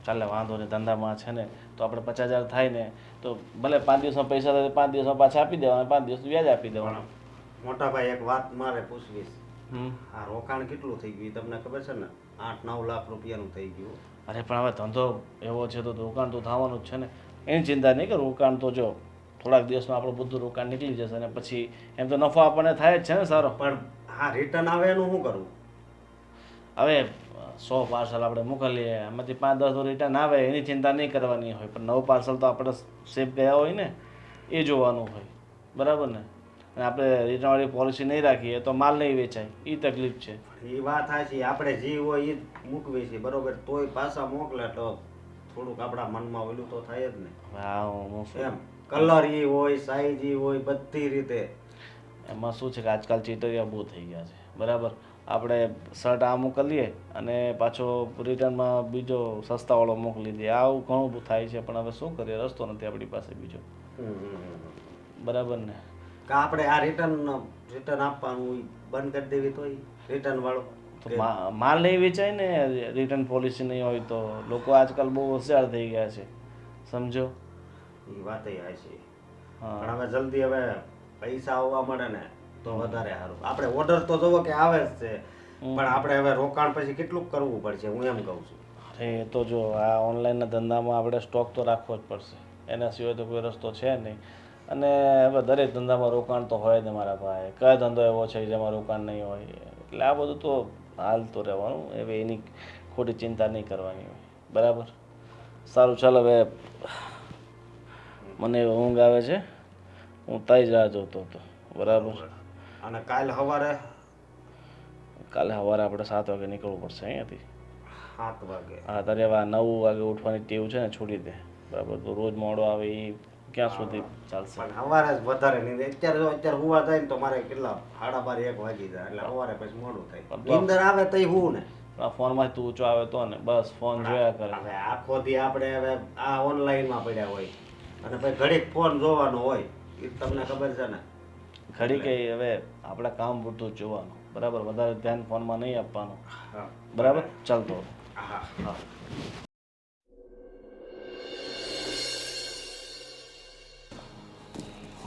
ચાલે, વાંધો નહીં, ધંધામાં છે ને તો આપણે 50,000 થાય ને તો ભલે 5 દિવસમાં પૈસા થાય, 5 દિવસમાં પાછા આપી દેવાના, 5 દિવસ વ્યાજ આપી દેવાના. મોટા ભાઈ, એક વાત મારે પૂછવી છે. આ રોકાણ કેટલું થઈ ગયું તમને ખબર છે ને? 8-9 લાખ રૂપિયાનું થઈ ગયું. અરે પણ હવે ધંધો એવો છે તો રોકાણ તો થવાનું જ છે ને, એની ચિંતા નહીં કે રોકાણ તો જો થોડાક દિવસમાં આપણું બધું રોકાણ નીકળી જશે અને પછી એમ તો નફો આપણને થાય જ છે ને સારો. પણ હા, રિટર્ન આવે એનું શું કરવું? હવે 100 પાર્સલ આપણે મોકલીએ, એમાંથી 5-10 તો રિટર્ન આવે, એની ચિંતા નહીં કરવાની હોય, પણ 9 પાર્સલ તો આપણે સેફ ગયા હોય ને, એ જોવાનું હોય, બરાબર ને? અને આપણે રિટર્નવાળી પોલિસી નહીં રાખીએ તો માલ નહીં વેચાય, એ તકલીફ છે. એ વાત સાચી, આપણે જે હોય એ જ મૂકવી છે, બરોબર? તોય પાછા મોકલે તો થોડુંક આપણા મનમાં ઓલું તો થાય જ ને. હા, હું એમ કલર એ હોય, સાઈઝ એ હોય, બધી રીતે. એમાં શું છે કે આજકાલ ચીટરિયા બહુ થઈ ગયા છે, બરાબર? આપણે શર્ટ આ મોકલીએ અને પાછો રિટર્નમાં બીજો સસ્તાવાળો મોકલી દે, આવું ઘણું બધું થાય છે. પણ હવે શું કરીએ, રસ્તો નથી આપણી પાસે બીજો, બરાબર ને? કે આપણે આ રિટર્ન આપવાનું બંધ કરી દેવી તો રિટર્ન વાળો તો માલ નહીં વેચાય ને, રિટર્ન પોલિસી નહીં હોય તો. લોકો આજકાલ બહુ હોશિયાર થઈ ગયા છે, સમજો? એ વાત છે. પણ હવે જલ્દી હવે પૈસા આવવા મળે ને તો વધારે સારું. આપણે ઓર્ડર તો જોવો કે આવે જ છે, પણ આપણે હવે રોકાણ પછી કેટલું કરવું પડશે, હું એમ કહું છું. અરે તો જો આ ઓનલાઈનના ધંધામાં આપણે સ્ટોક તો રાખવો જ પડશે, એના સિવાય તો કોઈ રસ્તો છે નહીં. અને હવે દરેક ધંધામાં રોકાણ તો હોય ને મારા ભાઈ. કયો ધંધો એવો છે જેમાં રોકાણ નહીં હોય? એટલે આ બધું તો હાલ તો રહેવાનું, હવે એની ખોટી ચિંતા નહીં કરવાની હોય, બરાબર? સારું, ચાલ હવે મને ઊંઘ આવે છે, હું તાઈ જ રાહ જોતો હતો, બરાબર? અને કાલ સવારે કાલે સવારે આપણે 7 વાગે નીકળવું પડશે અહીંયાથી. 7 વાગે. હા તારે હવે 9 વાગે ઉઠવાની ટેવ છે ને છોડી દે બરાબર. તો રોજ મોડો આવે એ ક્યાં સુધી ચાલશે? પણ સવારે જ વધારે નીંદર. અત્યારે હુવા થાય ને તો મારે કેટલા 12:30 1 વાગી જાય એટલે સવારે પછી મોડું થાય. નીંદર આવે તો હું ને આ ફોનમાં તું ઊંચો આવે તો ને બસ ફોન જોયા કરે. હવે આખો દી આપણે હવે આ ઓનલાઈનમાં પડ્યા હોય અને પછી ઘડીક ફોન જોવાનો હોય એ તમને ખબર છે ને. ઘડી કે હવે આપણા કામ પૂરતું જ જોવાનું બરાબર. વધારે ધ્યાન ફોનમાં નહીં આપવાનું બરાબર. ચાલતો હા હા.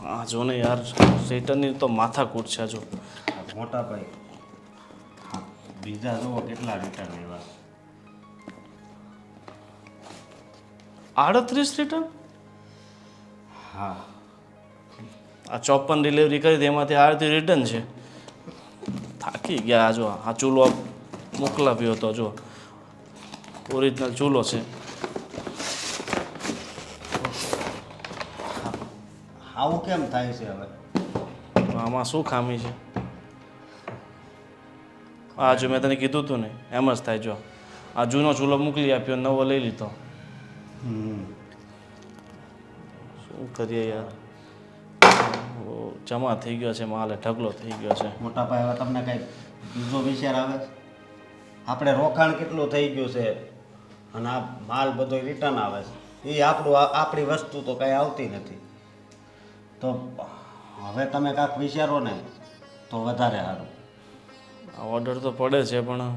હા જો ને યાર રિટર્નની તો માથાકૂટ છે. જો મોટા ભાઈ બીજા જુઓ કેટલા રિટર્ન એવા 38 રિટર્ન. હા આ 54 ડિલિવરી કરી હતી એમાંથી 38 રિટર્ન છે. થાકી ગયા. જો આ ચૂલો મોકલાવ્યો હતો. જો ઓરિજિનલ ચૂલો છે. આવું કેમ થાય છે હવે? આમાં શું ખામી છે? આ જો મેં તને કીધું હતું ને એમ જ થાય. જો આ જૂનો ચૂલો મોકલી આપ્યો, નવો લઈ લીધો. શું કરીએ યાર, જમા થઈ ગયો છે માલ, ઢગલો થઈ ગયો છે. મોટા ભાઈ હવે તમને કઈ બીજો વિચાર આવે? આપણે રોકાણ કેટલું થઈ ગયું છે અને આ માલ બધો રિટર્ન આવે છે. એ આપણી વસ્તુ તો કઈ આવતી નથી. તો હવે તમે કાંઈક વિચારો ને તો વધારે સારું. ઓર્ડર તો પડે છે પણ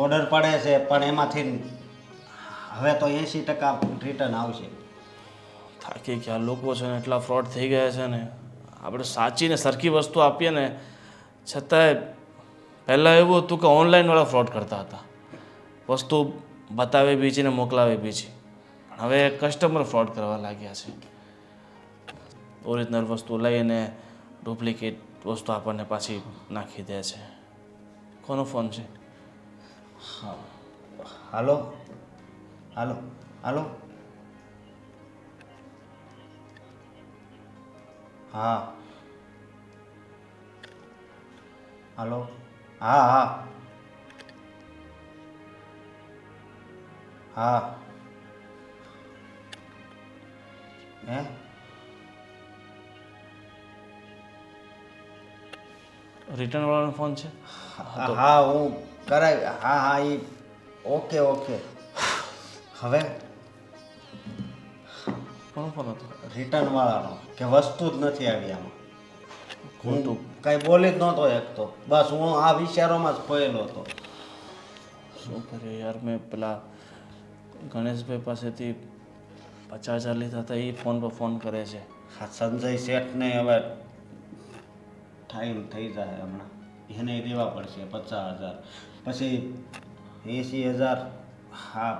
ઓર્ડર પડે છે પણ એમાંથી હવે તો 80% રિટર્ન આવશે. થાકી ગયા લોકો છે ને, એટલા ફ્રોડ થઈ ગયા છે ને. આપણે સાચીને સરખી વસ્તુ આપીએ ને છતાંય પહેલાં એવું હતું કે ઓનલાઈનવાળા ફ્રોડ કરતા હતા. વસ્તુ બતાવે બીજી ને મોકલાવે બીજી. પણ હવે કસ્ટમર ફ્રોડ કરવા લાગ્યા છે. ઓરિજિનલ વસ્તુ લઈને ડુપ્લિકેટ વસ્તુ આપણને પાછી નાખી દે છે. કોનો ફોન છે? હાલો હાલો હાલો. હા હાલો. હા હા હા. હે રિટર્ન વાળાનો ફોન છે? હા હું કરાય. હા હા એ ઓકે ઓકે. હવે કોનો ફોન હતો? રિટર્ન વાળાનો કે વસ્તુ જ નથી આવી આમાં. હું કાંઈ બોલી જ નહોતો એકતો. બસ હું આ વિચારોમાં જ ખોયેલો હતો. શું કરીએ યાર, મેં પેલા ગણેશભાઈ પાસેથી 50,000 લીધા હતા. એ ફોન પર ફોન કરે છે. હા સંજય શેઠને હવે ટાઈમ થઈ જાય હમણાં. એને દેવા પડશે 50,000. પછી 80,000 હા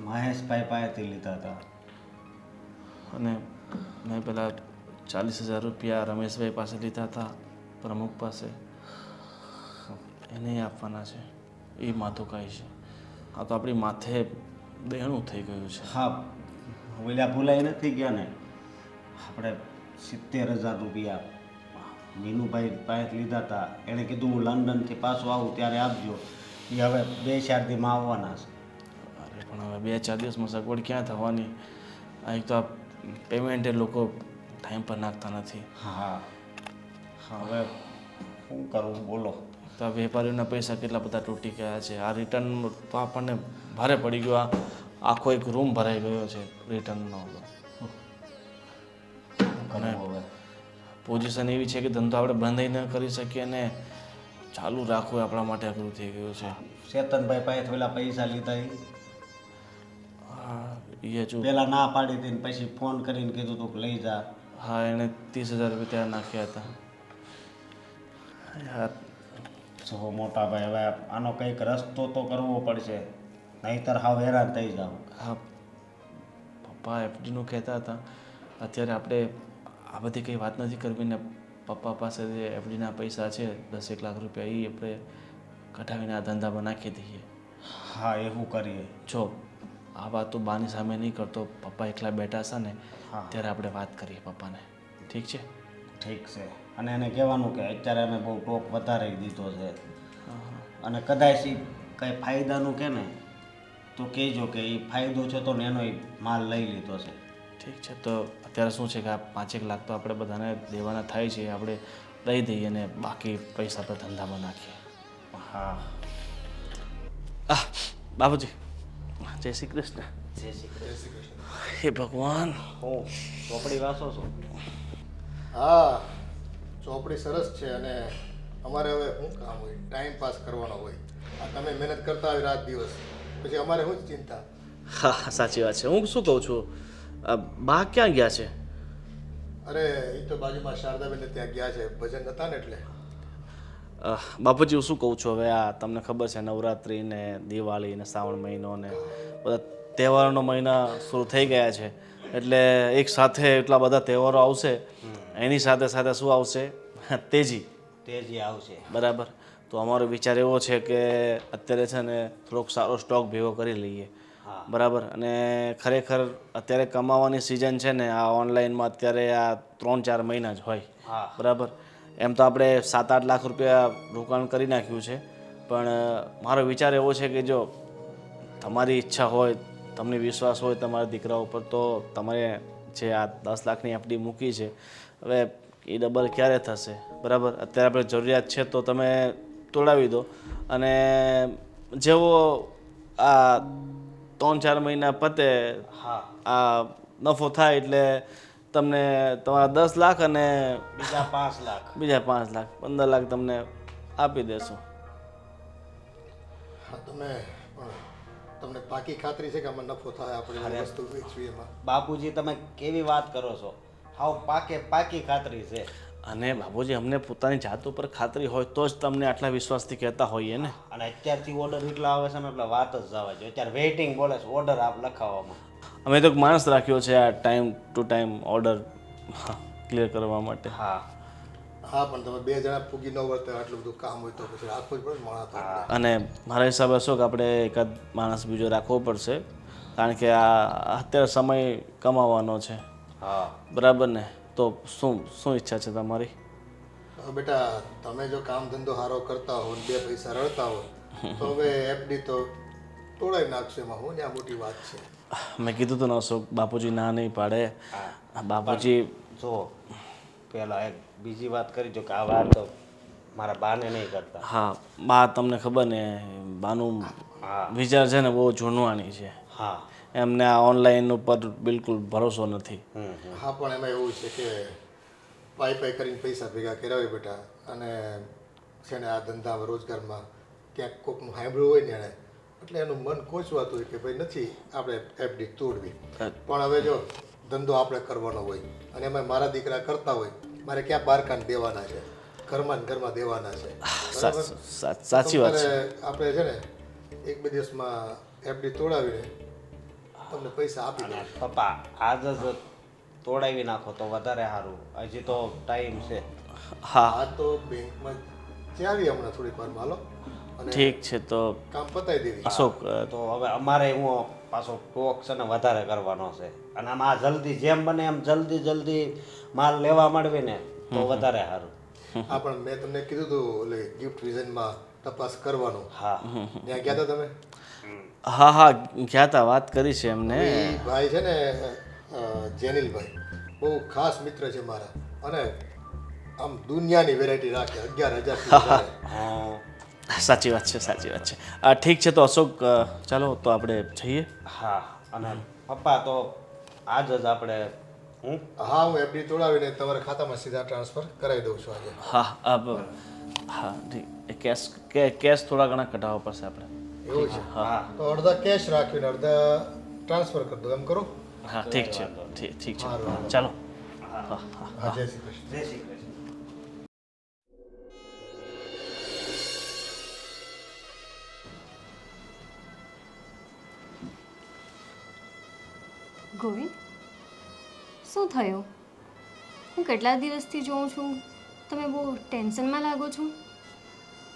મહેશભાઈ પાસેથી લીધા હતા. અને મેં પેલા 40,000 રૂપિયા રમેશભાઈ પાસે લીધા હતા, પ્રમુખ પાસે. એને આપવાના છે. એ માથુકાઈ છે. આ તો આપણી માથે દેણું થઈ ગયું છે. હા ઓલા ભૂલાઈ નથી ગયા ને. આપણે 70,000 રૂપિયા મીનુભાઈ પાસે લીધા હતા. એણે કીધું હું લંડનથી પાછો આવું ત્યારે આપજો. એ હવે 2-4 દીમાં આવવાના છે. અરે પણ હવે 2-4 દિવસમાં સગવડ ક્યાં થવાની? એક તો આ પેમેન્ટ એ લોકો ટાઈમ પર નાખતા નથી. હા હા હવે શું કરવું બોલો. તો આ વેપારીઓના પૈસા કેટલા બધા તૂટી ગયા છે. આ રિટર્ન તો આપણને ભારે પડી ગયો. આખો એક રૂમ ભરાઈ ગયો છે રિટર્નનો. અને પોઝિશન એવી છે કે ધંધો આપણે બંધ ન કરી શકીએ ને ચાલુ રાખવું આપણા માટે અઘરું થઈ ગયું છે. ચેતનભાઈ પાસે પેલા પૈસા લીધા એ જો પેલા ના પાડી હતી ને પછી ફોન કરીને કીધું તું કે લઈ જા. હા એણે 30,000 રૂપિયા ત્યાં નાખ્યા હતા. યાર જો મોટા ભાઈ હવે આનો કંઈક રસ્તો તો કરવો પડશે, નહીંતર હાવ હેરાન થઈ જાવ. હા પપ્પા એફડીનું કહેતા હતા. અત્યારે આપણે આ બધી કંઈ વાત નથી કરવી ને પપ્પા પાસે જે એફડીના પૈસા છે 10-1 લાખ રૂપિયા એ આપણે કઢાવીને આ ધંધામાં નાખી દઈએ. હા એવું કરીએ. જો આ વાત તો બાની સામે નહીં કરતો. પપ્પા એકલા બેઠા છે ને ત્યારે આપણે વાત કરીએ પપ્પાને. ઠીક છે? ઠીક છે. અને એને કહેવાનું કે અત્યારે અમે બહુ ટોક વધારી દીધો છે અને કદાચ એ કંઈ ફાયદાનું કે ને તો કહેજો કે એ ફાયદો છે તો એનો એ માલ લઈ લીધો છે. ઠીક છે તો અત્યારે શું છે કે આ 5 લાખ તો આપણે બધાને દેવાના થાય છે, આપણે દઈ દઈએ અને બાકી પૈસા આપણે ધંધામાં નાખીએ. હા બાપુજી જય શ્રી કૃષ્ણ. જય શ્રી કૃષ્ણ. હે ભગવાન. હું ચોપડી વાંચો છો? હા, ચોપડી સરસ છે અને અમારે હવે શું કામ હોય, ટાઈમ પાસ કરવાનો હોય. આ તમે મહેનત કરતા હોય રાત દિવસ, પછી અમારે શું જ ચિંતા. હા સાચી વાત છે. હું શું કહું છું, બા ક્યાં ગયા છે? અરે એ તો બાજુમાં શારદાબેન ત્યાં ગયા છે, ભજન હતા ને એટલે. બાપુજી હું શું કહું છું, હવે આ તમને ખબર છે નવરાત્રિ ને દિવાળી ને શ્રાવણ મહિનો ને બધા તહેવારોનો મહિના શરૂ થઈ ગયા છે, એટલે એક સાથે એટલા બધા તહેવારો આવશે, એની સાથે સાથે શું આવશે, તેજી આવશે. બરાબર. તો અમારો વિચાર એવો છે કે અત્યારે છે ને થોડોક સારો સ્ટોક ભેગો કરી લઈએ. બરાબર. અને ખરેખર અત્યારે કમાવાની સિઝન છે ને, આ ઓનલાઈનમાં અત્યારે આ 3-4 મહિના જ હોય. બરાબર. એમ તો આપણે 7-8 લાખ રૂપિયા રોકાણ કરી નાખ્યું છે, પણ મારો વિચાર એવો છે કે જો તમારી ઈચ્છા હોય, તમને વિશ્વાસ હોય તમારા દીકરા ઉપર, તો તમારે જે આ 10 લાખની એફડી મૂકી છે, હવે એ ડબલ ક્યારે થશે? બરાબર. અત્યારે આપણે જરૂરિયાત છે તો તમે તોડાવી દો, અને જેવો આ 3-4 મહિના પતે આ નફો થાય એટલે તમને તમારા 10 લાખ અને બીજા 5 લાખ 15 લાખ તમને આપી દેશું. હા, તમને પાકી ખાતરી છે કે આમાં નફો થાય? આપણે વસ્તુ વેચવી એમાં. બાપુજી તમે કેવી વાત કરો છો? હાવ પાકી ખાતરી છે. અને બાપુજી અમને પોતાની જાત ઉપર ખાતરી હોય તો જ તમને આટલા વિશ્વાસથી કહેતા હોઈએ ને. અને અત્યારથી ઓર્ડર એટલા આવે છે ને એટલે વાત જ જવા જોઈએ. અત્યારે વેઇટિંગ બોલે છે ઓર્ડર આપ લખાવવામાં. અમે તો માણસ રાખ્યો છે આ time to time order clear કરવા માટે. હા પણ તમે 2 જણા ફૂગી ન વર્તે, આટલું બધું કામ હોય તો પછી રાખવું જ પડે માણસ. અને મારા હિસાબે શું કે આપણે એકાદ માણસ બીજો રાખવો પડશે, કારણ કે આ અત્યારે સમય કમાવાનો છે. બરાબર ને? તો શું ઈચ્છા છે તમારી? બેટા તમે જો કામ ધંધો સારો કરતા હો, 2 પૈસા રળતા હો, તો હવે એફડી તો તોડાવી નાખશે. એમાં હું ત્યાં મોટી વાત છે. મેં કીધું તો અશોક, બાપુજી ના નહીં પાડે. બાપુજી જો પેલા એક બીજી વાત કરી જો કે આ વાત તો મારા બાને નહીં કરતા. હા, બા તમને ખબર ને, બાનું વિચાર છે ને બહુ જૂનવાણી છે. એમને આ ઓનલાઈન ઉપર બિલકુલ ભરોસો નથી. હા, પણ એમાં એવું છે કે પાઈ કરીને પૈસા ભેગા કરાવે બેટા, અને છે ને આ ધંધામાં રોજગારમાં ક્યાંક કોકનું સાંભળ્યું હોય ને એણે, એટલે એનું મન કોચવાતું હોય કે ભાઈ નથી આપણે એફડી તોડવી. પણ હવે જો ધંધો આપણે કરવાનો હોય અને એમાં મારા દીકરા કરતા હોય, મારે ક્યાં બારકાન દેવાના છે, ઘરમાં દેવાના છે. સાચી વાત છે. આપણે છે ને 1-2 દિવસમાં એફડી તોડાવીને તમને પૈસા આપી દે. પપ્પા આજ જ તોડાવી નાખો તો વધારે સારું, હજી તો ટાઈમ છે. હા, તો બેંકમાં ચાવી હમણાં થોડીક વાર હાલો. ઠીક છે, તો કામ પતાવી દેવી. અશોક તો હવે અમારે હું પાછો ટોક છે ને વધારે કરવાનો છે, અને આમાં જલ્દી જેમ બને એમ જલ્દી માલ લેવા મળવી ને તો વધારે સારું. હા, પણ મેં તમને કીધું હતું એટલે ગિફ્ટ વિઝનમાં તપાસ કરવાનું. ત્યાં ગયા હતા તમે? હા ગયા હતા, વાત કરી છે એમને. ભાઈ છે ને જેનિલભાઈ, બહુ ખાસ મિત્ર છે મારા, અને આમ દુનિયાની વેરાયટી રાખે. 11,000. સાચી વાત છે. ઠીક છે, તો અશોક ચાલો તો આપણે જઈએ. હા, અને પપ્પા તો આજ જ આપણે હું એફડી તોડાવીને તમારા ખાતામાં સીધા ટ્રાન્સફર કરાવી દઉં છું આજે. હા ઠીક. કેશ થોડા ઘણા કઢાવવા પડશે આપણે. એવું છે? તો અડધા કેશ રાખીને અડધા ટ્રાન્સફર કરી દો, એમ કરો? હા ઠીક છે. ચાલો. જય શ્રી કૃષ્ણ. ગોવિંદ, શું થયું? હું કેટલા દિવસથી જોઉં છું તમે બહુ ટેન્શનમાં લાગો છો.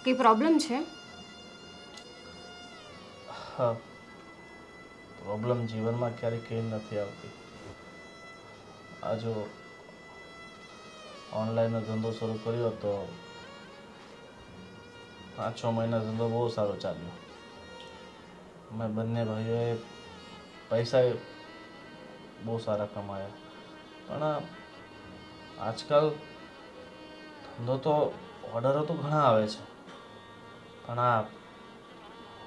કંઈ પ્રોબ્લેમ છે? હા, પ્રોબ્લેમ જીવનમાં ક્યારેય કંઈ નથી આવતી. આ જો ઓનલાઈનનો ધંધો શરૂ કર્યો તો 5-6 મહિના ધંધો બહુ સારો ચાલ્યો. અમે બંને ભાઈઓએ પૈસા બહુ સારા કમાયા. પણ આજકાલ ધંધો તો ઓર્ડરો તો ઘણા આવે છે, પણ આ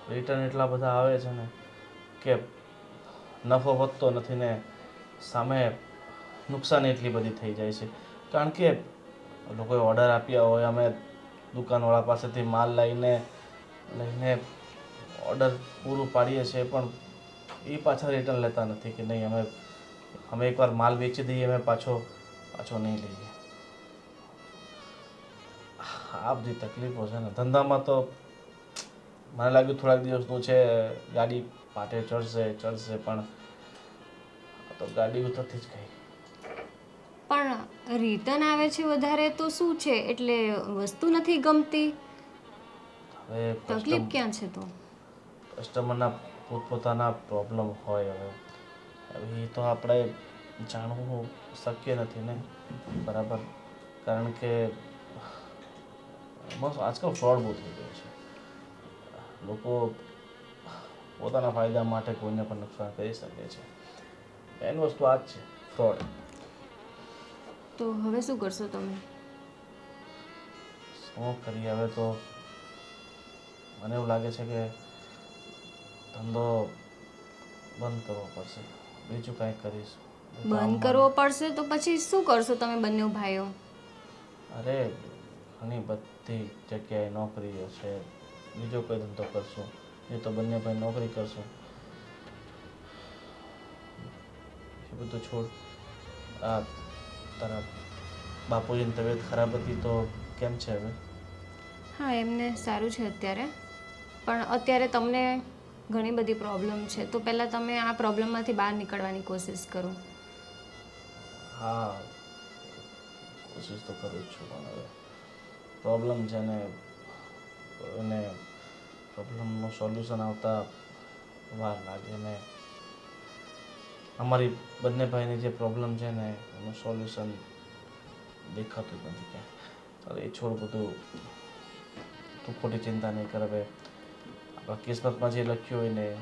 રિટર્ન એટલા બધા આવે છે ને કે નફો વધતો નથી ને સામે નુકસાન એટલી બધી થઈ જાય છે. કારણ કે લોકોએ ઓર્ડર આપ્યા હોય, અમે દુકાનવાળા પાસેથી માલ લઈને ઓર્ડર પૂરું પાડીએ છીએ, પણ એ પાછા રિટર્ન લેતા નથી કે નહીં અમે એકવાર માલ વેચી દઈએ, અમે પાછો નહીં લઈએ. આ બધી તકલીફો છે ને ધંધામાં. તો મને લાગ્યું થોડાક દિવસનું છે, ગાડી પાટે ચડશે પણ તો ગાડી ઉતરતી જ ગઈ. પણ રિટર્ન આવે છે વધારે તો શું છે? એટલે વસ્તુ નથી ગમતી? હવે તકલીફ ક્યાં છે તો? કસ્ટમરના પોતપોતાના પ્રોબ્લેમ હોય. હવે એ તો આપણે જાણવું શક્ય નથી ને, બરાબર? કારણ કે આજકાલ ફ્રોડ બહુ થઈ ગયો છે. લોકો પોતાના ફાયદા માટે કોઈને પણ નુકસાન કરી શકે છે. મેન વસ્તુ આ જ છે, ફ્રોડ. તો હવે શું કરશો તમે? શું કરીએ હવે? તો મને એવું લાગે છે કે ધંધો બંધ કરવો પડશે. બીજું કાંઈ કરીશ. બંધ કરવો પડશે તો પછી શું કરશો તમે બંને ભાઈઓ? અરે ઘણી બધી જગ્યાએ નોકરીઓ છે, બીજો કોઈ ધંધો કરશું. એ તો બંને ભાઈ નોકરી કરશું. એ બધું છોડ. આ તારા બાપુજીની તબિયત ખરાબ હતી તો કેમ છે હવે? હા, એમને સારું છે અત્યારે, પણ અત્યારે તમને ઘણી બધી પ્રોબ્લેમ છે, તો પહેલાં તમે આ પ્રોબ્લેમમાંથી બહાર નીકળવાની કોશિશ કરો. હા, કોશિશ તો કરું જ છું, પણ હવે પ્રોબ્લેમ છે ને એને પ્રોબ્લેમનું સોલ્યુશન આવતા વાર લાગે ને. અમારી બંને ભાઈની જે પ્રોબ્લેમ છે ને એનું સોલ્યુશન દેખાતું જ નથી ક્યાં. અરે એ છોડ બધું, તું ખોટી ચિંતા નહીં કર. હવે આપણા કિસ્મતમાં જે લખ્યું હોય ને એ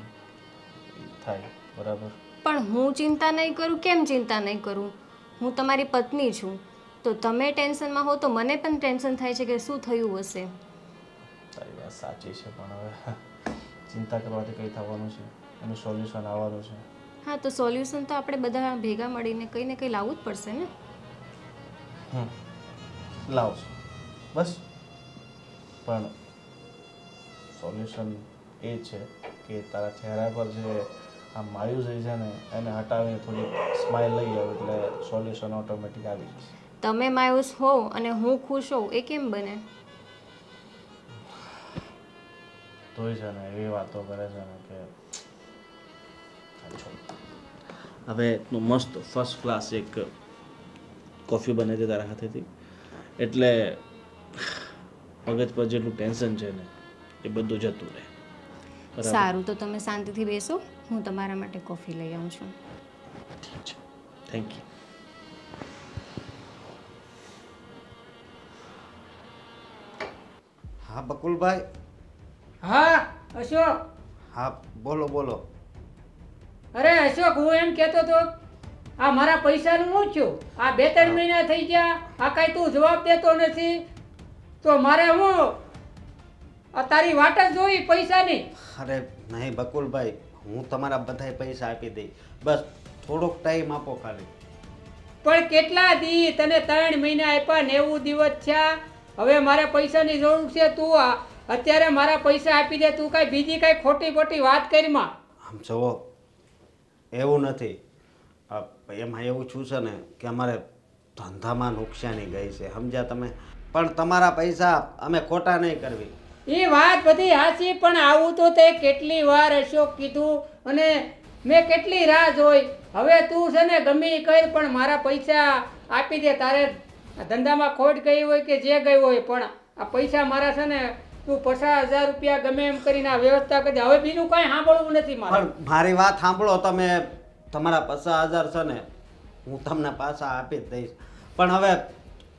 થાય, બરાબર? પણ હું ચિંતા નહીં કરું? કેમ ચિંતા નહીં કરું? હું તમારી પત્ની છું, તો તમે ટેન્શનમાં હો તો મને પણ ટેન્શન થાય છે કે શું થયું હશે. તારી વાત સાચી છે, પણ હવે ચિંતા કરવાથી કંઈ થવાનું છે? એનું સોલ્યુશન આવવાનું છે. હા, તો સોલ્યુશન તો આપણે બધા ભેગા મળીને કંઈ ને કંઈ લાવવું જ પડશે ને. લાવશું બસ. પણ સોલ્યુશન એ છે કે તારા ચહેરા પર જે આ માયુસી છે ને એને હટાવીને થોડી સ્માઇલ લઈ આવ એટલે સોલ્યુશન ઓટોમેટિક આવી જશે. તમે માયુસ હોવ અને હું ખુશ હોઉં એ કેમ બને? તોય છે ને એવી વાતો કરે છે ને કે હવે મસ્ત ફર્સ્ટ ક્લાસ એક કોફી બને છે તારા હાથેથી, એટલે મગજ પર જેટલું ટેન્શન છે ને એ બધું જતું રહે. સારું, તો તમે શાંતિથી બેસો, હું તમારા માટે કોફી લઈ આવું છું. ઠીક છે, થેન્ક યુ. હા બકુલભાઈ. હા અશોક. હા બોલો બોલો. અરે અશોક, હું એમ કહેતો હતો, આ મારા પૈસાનું શું થયું? આ 2-3 મહિના થઈ ગયા, આ કાંઈ તું જવાબ દેતો નથી, તો મારે હું આ તારી વાટ જ જોઈ પૈસાની. અરે નહીં બકુલભાઈ, હું તમારા બધાય પૈસા આપી દઈ, બસ થોડોક ટાઈમ આપો ખાલી. પણ કેટલા દી? તને 3 મહિના આપ્યા, 90 દિવસ થયા. હવે મારે પૈસાની જરૂર છે, તું અત્યારે મારા પૈસા આપી દે. તું કાંઈ બીજી કાંઈ ખોટી ખોટી વાત કરીમાં. આમ જુઓ, એવું નથી. એમાં એવું છું છે ને કે અમારે ધંધામાં નુકસાની ગઈ છે, સમજ્યા તમે? પણ તમારા પૈસા અમે ખોટા નહીં કરવી. એ વાત બધી હાચી, પણ આવું તો તે કેટલી વાર અશોક કીધું અને મેં કેટલી રાહ જોઈ. હવે તું છે ને ગમે એ કર, પણ મારા પૈસા આપી દે. તારે ધંધામાં ખોટ ગઈ હોય કે જે ગઈ હોય, પણ આ પૈસા મારા છે ને તું 50,000 રૂપિયા ગમે એમ કરીને આ વ્યવસ્થા કરી દે. હવે બીજું કાંઈ સાંભળવું નથી મારે. પણ મારી વાત સાંભળો તમે. તમારા 50,000 છે ને હું તમને પાછા આપી જ દઈશ, પણ હવે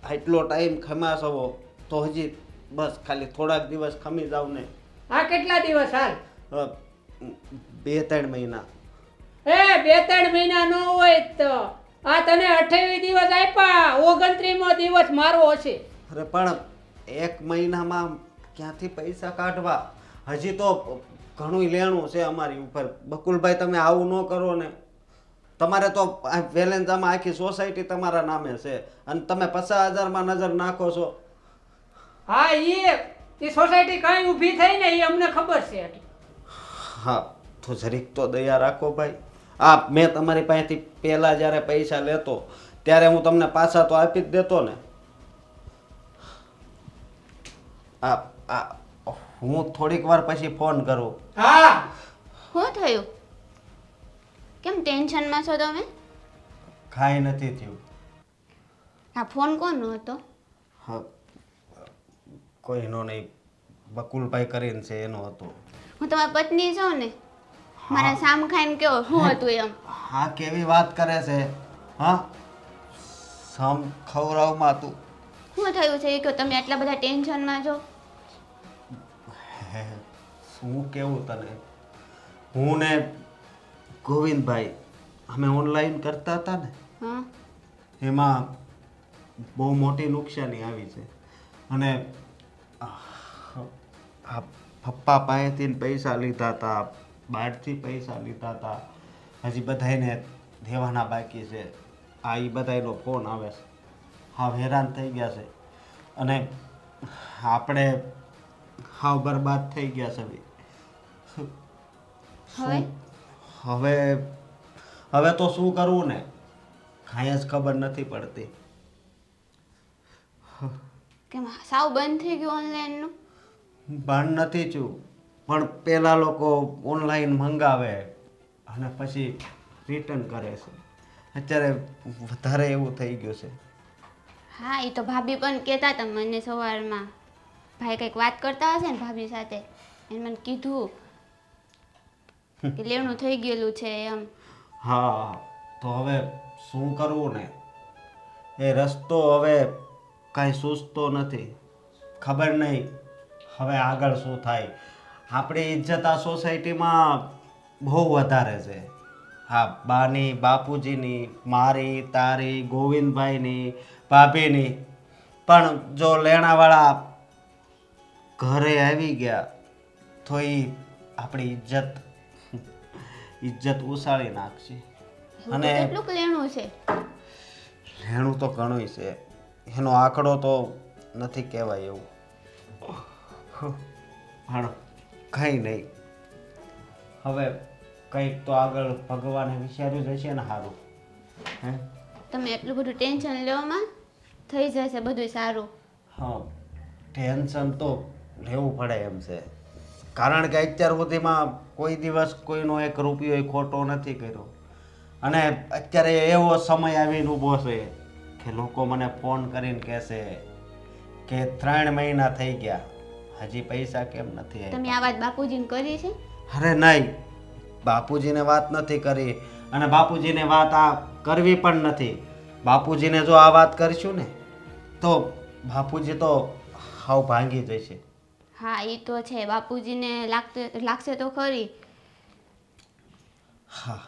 આટલો ટાઈમ ખમ્યા છો તો હજી બસ ખાલી થોડાક દિવસ ખમી જાવ ને. આ કેટલા દિવસ હાલ? 2-3 મહિના. એ 2-3 મહિના ન હોય તો આ તને 28 દિવસ આપ્યા, 29મો દિવસ મારો હશે. અરે પણ 1 મહિનામાં ક્યાંથી પૈસા કાઢવા? હજી તો ઘણું લેણું છે અમારી ઉપર. બકુલભાઈ તમે આવું ન કરો ને. તમારે તો વેલેન્જામાં આખી સોસાયટી તમારા નામે છે અને તમે 50,000માં નજર નાખો છો. હા એ સોસાયટી કાંઈ ઊભી થઈ ને એ અમને ખબર છે. હા તો જરીક તો દયા રાખો ભાઈ. મેં તમારી પાસેથી પહેલાં જ્યારે પૈસા લેતો ત્યારે હું તમને પાછા તો આપી જ દેતો ને. હું થોડીક વાર પછી ફોન કરું. હા શું થયું? કેમ ટેન્શનમાં છો તમે? કાંઈ નથી થયું. આ ફોન કોનો હતો? હા કોઈનો નહીં, બકુલભાઈ કરીને છે એનો હતો. હું તમારી પત્ની છું ને, મારા સામ ખાઈને કેવો શું હતું એમ? હા કેવી વાત કરે છે? હા સમ ખવડાવમાં તું શું થયું છે એ કહો. તમે આટલા બધા ટેન્શનમાં છો? શું કેવું તને? હું ને ગોવિંદભાઈ અમે ઓનલાઈન કરતા હતા ને, હા એમાં બહુ મોટી નુકસાની આવી છે અને પપ્પા પાસેથી પૈસા લીધા હતા, બહારથી પૈસા લીધા હતા, હજી બધાને દેવાના બાકી છે. એ બધાનો ફોન આવે છે. હા હેરાન થઈ ગયા છે અને આપણે હાવ બરબાદ થઈ ગયા છે. હવે હવે તો શું કરવું ને કાંઈ જ ખબર નથી પડતી. કેમ સાવ બંધ થઈ ગયું ઓનલાઈનનું? બંધ નથી થયું પણ પહેલાં લોકો ઓનલાઈન મંગાવે અને પછી રિટર્ન કરે છે. અત્યારે વધારે એવું થઈ ગયું છે. હા એ તો ભાભી પણ કહેતા હતા મને સવારમાં. ભાઈ કંઈક વાત કરતા હશે ને ભાભી સાથે, એને મને કીધું કે લેણું થઈ ગયેલું છે એમ. હા તો હવે શું કરવું ને? એ રસ્તો હવે કાંઈ સૂઝતો નથી. ખબર નહીં હવે આગળ શું થાય. આપણી ઇજ્જત આ સોસાયટીમાં બહુ વધારે છે. હા બાની, બાપુજીની, મારી, તારી, ગોવિંદભાઈની, ભાભીની. પણ જો લેણાવાળા ઘરે આવી ગયા તો એ આપણી ઇજ્જત ઉછાળી નાખશે. અને કેટલું લેણું છે? લેણું તો ઘણું છે, એનો આંકડો તો નથી કહેવાય એવું. પણ કંઈ નહીં, હવે કંઈક તો આગળ ભગવાને વિચાર્યું જ હશે ને સારું. હે તમે એટલું બધું ટેન્શન લેવામાં થઈ જશે બધું સારું. હા ટેન્શન તો લેવું પડે એમ છે, કારણ કે અત્યાર સુધીમાં કોઈ દિવસ કોઈનો 1 રૂપિયો ખોટો નથી કર્યો. અને અત્યારે એવો સમય આવીને ઊભો છે કે લોકો મને ફોન કરીને કહેશે કે 3 મહિના થઈ ગયા હજી પૈસા કેમ નથી આવ્યા. તમે આ વાત બાપુજીને કરી છે? અરે નહીં, બાપુજીને વાત નથી કરી અને બાપુજીને વાત આ કરવી પણ નથી. બાપુજીને જો આ વાત કરીશું ને તો બાપુજી તો હાવ ભાંગી જશે. હા એ તો છે, બાપુજીને લાગશે તો ખરી. હા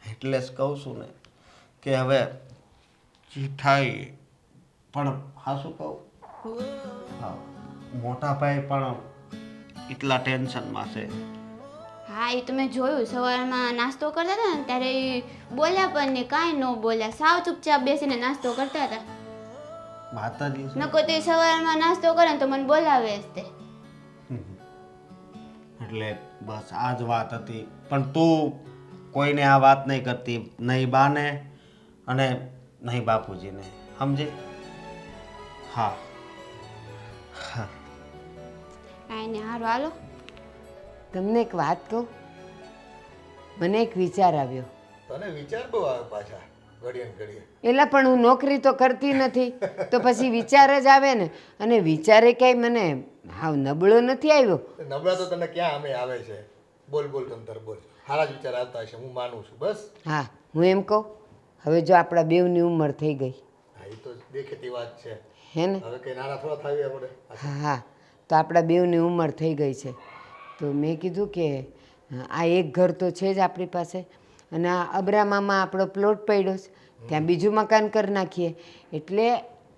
એટલે જ કહું છું ને કે હવે જે થાય પણ હા શું કહું, હા મોટા ભાઈ પણ એટલા ટેન્શનમાં છે. હા એ તો મેં જોયું, સવારમાં નાસ્તો કરતા હતા ને ત્યારે એ બોલ્યા પણ ને કાંઈ ન બોલ્યા, સાવ ચૂપચાપ બેસીને નાસ્તો કરતા હતા. માતાજી છે. નકો તે સવારમાં નાસ્તો કરે ને તો મને બોલાવે જ તે. એટલે બસ આ જ વાત હતી. પણ તું કોઈને આ વાત નહીં કરતી, નહીં બાને અને નહીં બાપુજીને, સમજી? હા હા કાંઈ ને હારું હાલો. તમને એક વાત કહું, મને એક વિચાર આવ્યો. તને વિચાર બહુ આવે પાછા ઘડીએ ને ઘડીએ. એટલે પણ હું નોકરી તો કરતી નથી તો પછી વિચાર જ આવે ને. અને વિચારે ક્યાંય મને હાવ નબળો નથી આવ્યો. નબળા તો તને ક્યાં અમે આવે છે? બોલ બોલ તંતર બોલ, સારા જ વિચાર આવતા હશે, હું માનું છું. બસ હા હું એમ કહું, હવે જો આપણા બેવની ઉંમર થઈ ગઈ, હા એ તો દેખીતી વાત છે. હે ને? હવે કંઈ નાના થોડા થાવી આપણે. હા હા, તો આપણા બેઉની ઉંમર થઈ ગઈ છે, તો મેં કીધું કે આ એક ઘર તો છે જ આપણી પાસે, અને આ અબ્રામામાં આપણો પ્લોટ પડ્યો છે, ત્યાં બીજું મકાન કરી નાખીએ. એટલે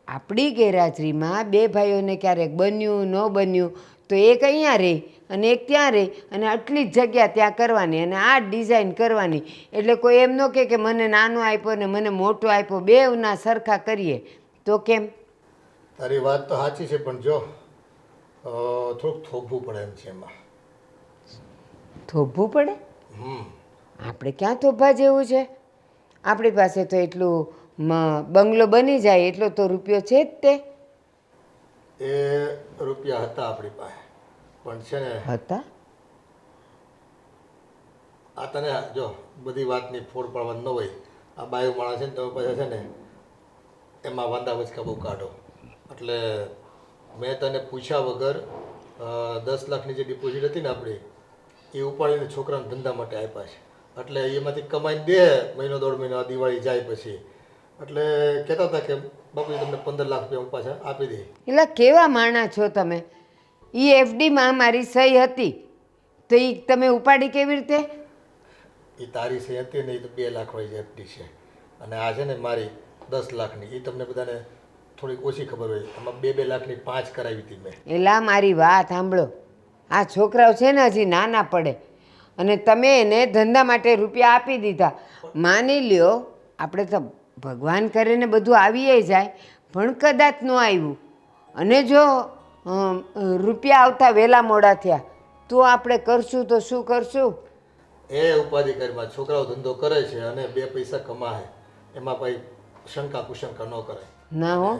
આપણી ગેરહાજરીમાં બે ભાઈઓને ક્યારેક બન્યું ન બન્યું તો એક અહીંયા રહી અને એક ત્યાં રહી, અને આટલી જ જગ્યા ત્યાં કરવાની અને આ ડિઝાઇન કરવાની. એટલે કોઈ એમ ન કહે કે મને નાનો આપ્યો ને મને મોટો આપ્યો, બેવના સરખા કરીએ તો કેમ? તારી વાત તો સાચી છે, પણ જો થોડુંક થોભવું પડે એમ છે એમાં. થોભવું પડે? આપણે ક્યાં થોભા જેવું છે? આપણી પાસે તો એટલું બંગલો બની જાય એટલો તો રૂપિયો છે જ તે. એ રૂપિયા હતા આપણી પાસે, પણ છે ને હતા. આ તને જો બધી વાતની ફોડ પાડવાની ન હોય. આ બાયું માણસ છે ને તમે પાસે છે ને એમાં વાંધા વચકા બહુ કાઢો. એટલે મેં તને પૂછ્યા વગર 10 લાખની જે ડિપોઝિટ હતી ને આપણી, એ ઉપાડીને છોકરાને ધંધા માટે આપ્યા છે. એટલે એમાંથી કમાઈને દે મહિનો 1.5 મહિનો, દિવાળી જાય પછી. એટલે કહેતા હતા કે બાપુ તમને 15 લાખ રૂપિયા હું પાછા આપી દે. એટલે કેવા માણા છો તમે? એ એફડીમાં મારી સહી હતી તો એ તમે ઉપાડી કેવી રીતે? એ તારી સહી હતી ને, એ તો 2 લાખ વાળી એફડી છે, અને આ છે ને મારી 10 લાખની. એ તમને બધાને થોડીક ઓછી ખબર હોય. એમાં 2 લાખની 5 કરાવી હતી મેં. એલા મારી વાત સાંભળો, આ છોકરાઓ છે ને હજી નાના પડે, અને તમે એને ધંધા માટે રૂપિયા આપી દીધા. માની લ્યો આપણે તો ભગવાન કરીને બધું આવીએ જાય, પણ કદાચ ન આવ્યું અને જો રૂપિયા આવતા વહેલા મોડા થયા તો આપણે કરશું તો શું કરશું? એ ઉપાધિકારીમાં છોકરાઓ ધંધો કરે છે અને 2 પૈસા કમાય, એમાં ભાઈ શંકા કુશંકા ન કરે. ના હો,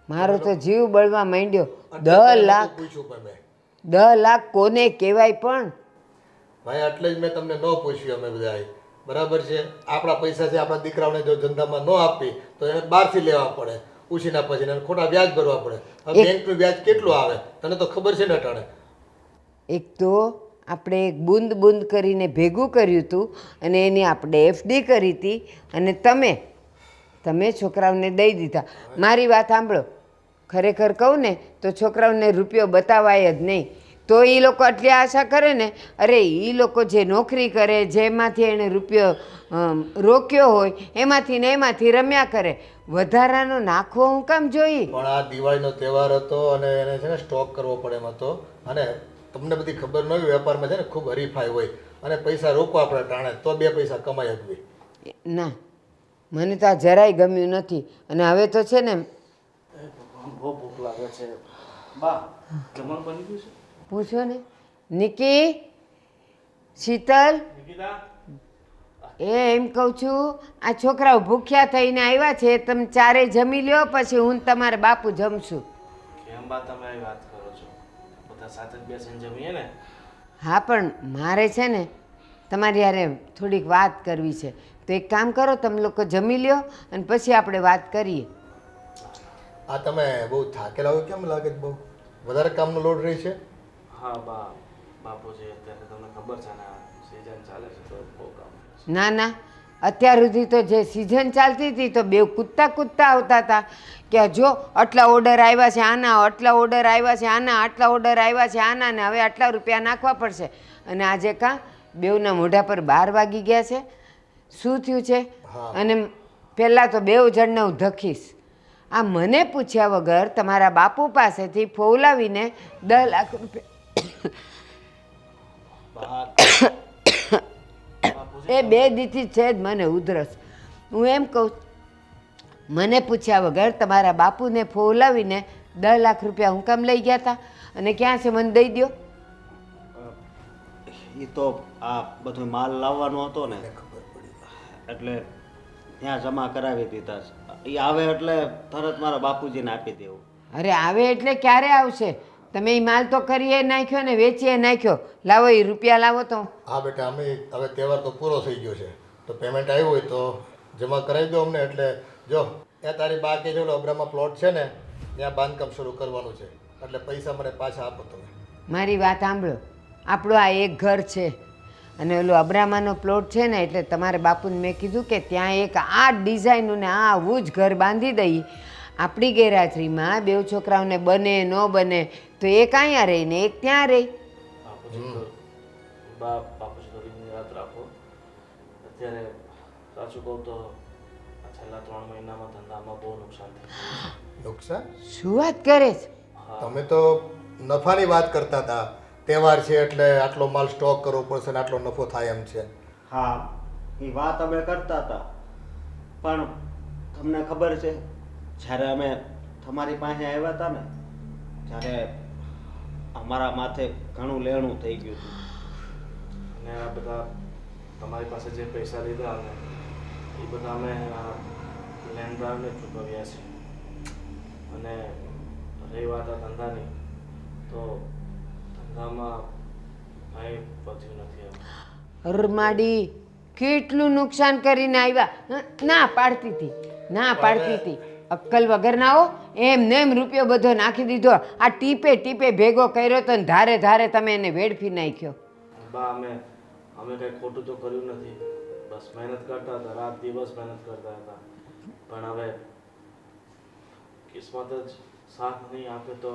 મારો તો જીવ બળવા માંડ્યો. 10 લાખ પૂછ્યું પણ મેં. 10 લાખ કોને કહેવાય? પણ ભાઈ એટલે જ મેં તમને ન પૂછ્યું. અમે બધા બરાબર છે, આપણા પૈસા છે, આપણા દીકરાઓને જો ધંધામાં ન આપી તો એને બહારથી લેવા પડે, ઉછીના પછી એને ખોટા વ્યાજ ભરવા પડે. હવે બેંકનું વ્યાજ કેટલું આવે તને તો ખબર છે ને અટાણે. એક તો આપણે એક બૂંદ બૂંદ કરીને ભેગું કર્યું હતું અને એની આપણે એફડી કરી હતી, અને તમે છોકરાઓને દઈ દીધા. મારી વાત સાંભળો, ખરેખર કહું ને તો છોકરાઓને રૂપિયો બતાવાય જ નહીં. તો એ લોકો આટલી આશા કરે ને, અરે એ લોકો જે નોકરી કરે, જેમાંથી એણે રૂપિયો રોક્યો હોય એમાંથી ને એમાંથી રમ્યા કરે. વધારાનો નાખવો હું કામ જોઈ? પણ આ દિવાળીનો તહેવાર હતો અને એને છે ને સ્ટોક કરવો પડે એમ હતો, અને તમને બધી ખબર ન હોય વેપારમાં છે ને ખૂબ હરીફાઈ હોય, અને પૈસા રોકવા આપણે ટાણે તો 2 પૈસા કમાઈ શકવી. ના, મને તો આ જરાય ગમ્યું નથી. અને હવે તો છે ને બહુ ભૂખ લાગે છે બા, જમવાનું બની ગયું છે? પૂછો ને. નિકી, શીતલ, એમ કહું છું આ છોકરાઓ ભૂખ્યા થઈને આવ્યા છે, તમે ચારે જમી લ્યો, પછી હું તમારા બાપુ જમશું. કેમ બા તમે આવી વાત કરો છો? બધા સાથે જ બેસીને જમીએ ને. હા, પણ મારે છે ને તમારી યારે થોડીક વાત કરવી છે, તો એક કામ કરો, તમે લોકો જમી લ્યો અને પછી આપણે વાત કરીએ. આ તમે બહુ થાકેલા હોય કેમ લાગે છે? બહુ વધારે કામનો લોડ રહી છે? હા બા, બાપુજી અત્યારે તમને ખબર છે ને સિઝન ચાલે છે તો બહુ કામ. ના ના, અત્યાર સુધી તો જે સિઝન ચાલતી હતી તો બે કૂદતા કૂદતા આવતા હતા કે જો આટલા ઓર્ડર આવ્યા છે આના, આટલા ઓર્ડર આવ્યા છે આના, આટલા ઓર્ડર આવ્યા છે આના, ને હવે આટલા રૂપિયા નાખવા પડશે. અને આજે કાં બેઉના મોઢા પર 12 વાગી ગયા છે. શું થયું છે? અને પહેલાં તો બેઉ જણને હું ધખીશ. આ મને પૂછ્યા વગર તમારા બાપુ પાસેથી ફોલાવીને 10 લાખ રૂપિયા એ 2 દીથી છે જ મને ઉધરસ. હું એમ કહું, મને પૂછ્યા વગર તમારા બાપુને ફોલાવીને 10 લાખ રૂપિયા હું કામ લઈ ગયા હતા, અને ક્યાં છે મને દઈ દો. એ તો આ બધો માલ લાવવાનો હતો ને, એટલે ત્યાં જમા કરાવી દીધા છે. એ આવે એટલે તરત મારા બાપુજીને આપી દેવું. અરે આવે એટલે ક્યારે આવશે? તમે એ માલ તો કરીએ નાખ્યો ને વેચીએ નાખ્યો. લાવો એ રૂપિયા લાવો તો. હા બેટા, અમે હવે તહેવાર તો પૂરો થઈ ગયો છે, તો પેમેન્ટ આવ્યું હોય તો જમા કરાવી દો અમને. એટલે જો ત્યાં તારી બા કે જો અબ્રામાં પ્લોટ છે ને ત્યાં બાંધકામ શરૂ કરવાનું છે, એટલે પૈસા મને પાછા આપો તમે. મારી વાત સાંભળો, આપણું આ એક ઘર છે અને ઓલો અબ્રામાનો પ્લોટ છે ને એટલે તમારે બાપુને મેં કીધું કે ત્યાં એક આ ડિઝાઇનનું ને આવું જ ઘર બાંધી દઈએ. આપણી ગેરહાજરીમાં બેઉ છોકરાઓને બને ન બને તો એક અહીંયા રહી ને એક ત્યાં રહી. બાપુજી થોડી નિરાત રાખો. અત્યારે સાચું કહું તો આ છેલ્લા 3 મહિનામાં ધંધામાં બહુ નુકસાન થયું. નુકસાન? શું વાત કરે છે? તમે તો નફાની વાત કરતા હતા. તહેવાર છે એટલે આટલો માલ સ્ટોક કરવો પડશે ને આટલો નફો થાય એમ છે. હા, એ વાત અમે કરતા હતા, પણ તમને ખબર છે જ્યારે અમે તમારી પાસે આવ્યા હતા ને ત્યારે અમારા માથે ઘણું લેણું થઈ ગયું હતું અને આ બધા તમારી પાસે જે પૈસા લીધા ને એ બધા અમે લેન્ડદારને ચૂકવ્યા છે. અને રહી વાત આ ધંધાની, તો ધંધામાં કાંઈ વધ્યું નથી. હરમાડી કેટલું નુકસાન કરીને આવ્યા. ના પાડતી હતી અક્કલ વગરના હો. એમ નેમ રૂપિયો બધો નાખી દીધો. આ ટીપે ટીપે ભેગો કર્યો તો ધારે ધારે તમે એને વેડફી નાખ્યો. બા અમે કંઈ ખોટું તો કર્યું નથી, બસ મહેનત કરતા હતા, રાત દિવસ મહેનત કરતા હતા. પણ હવે કિસ્મત જ સાથ નહીં આપે તો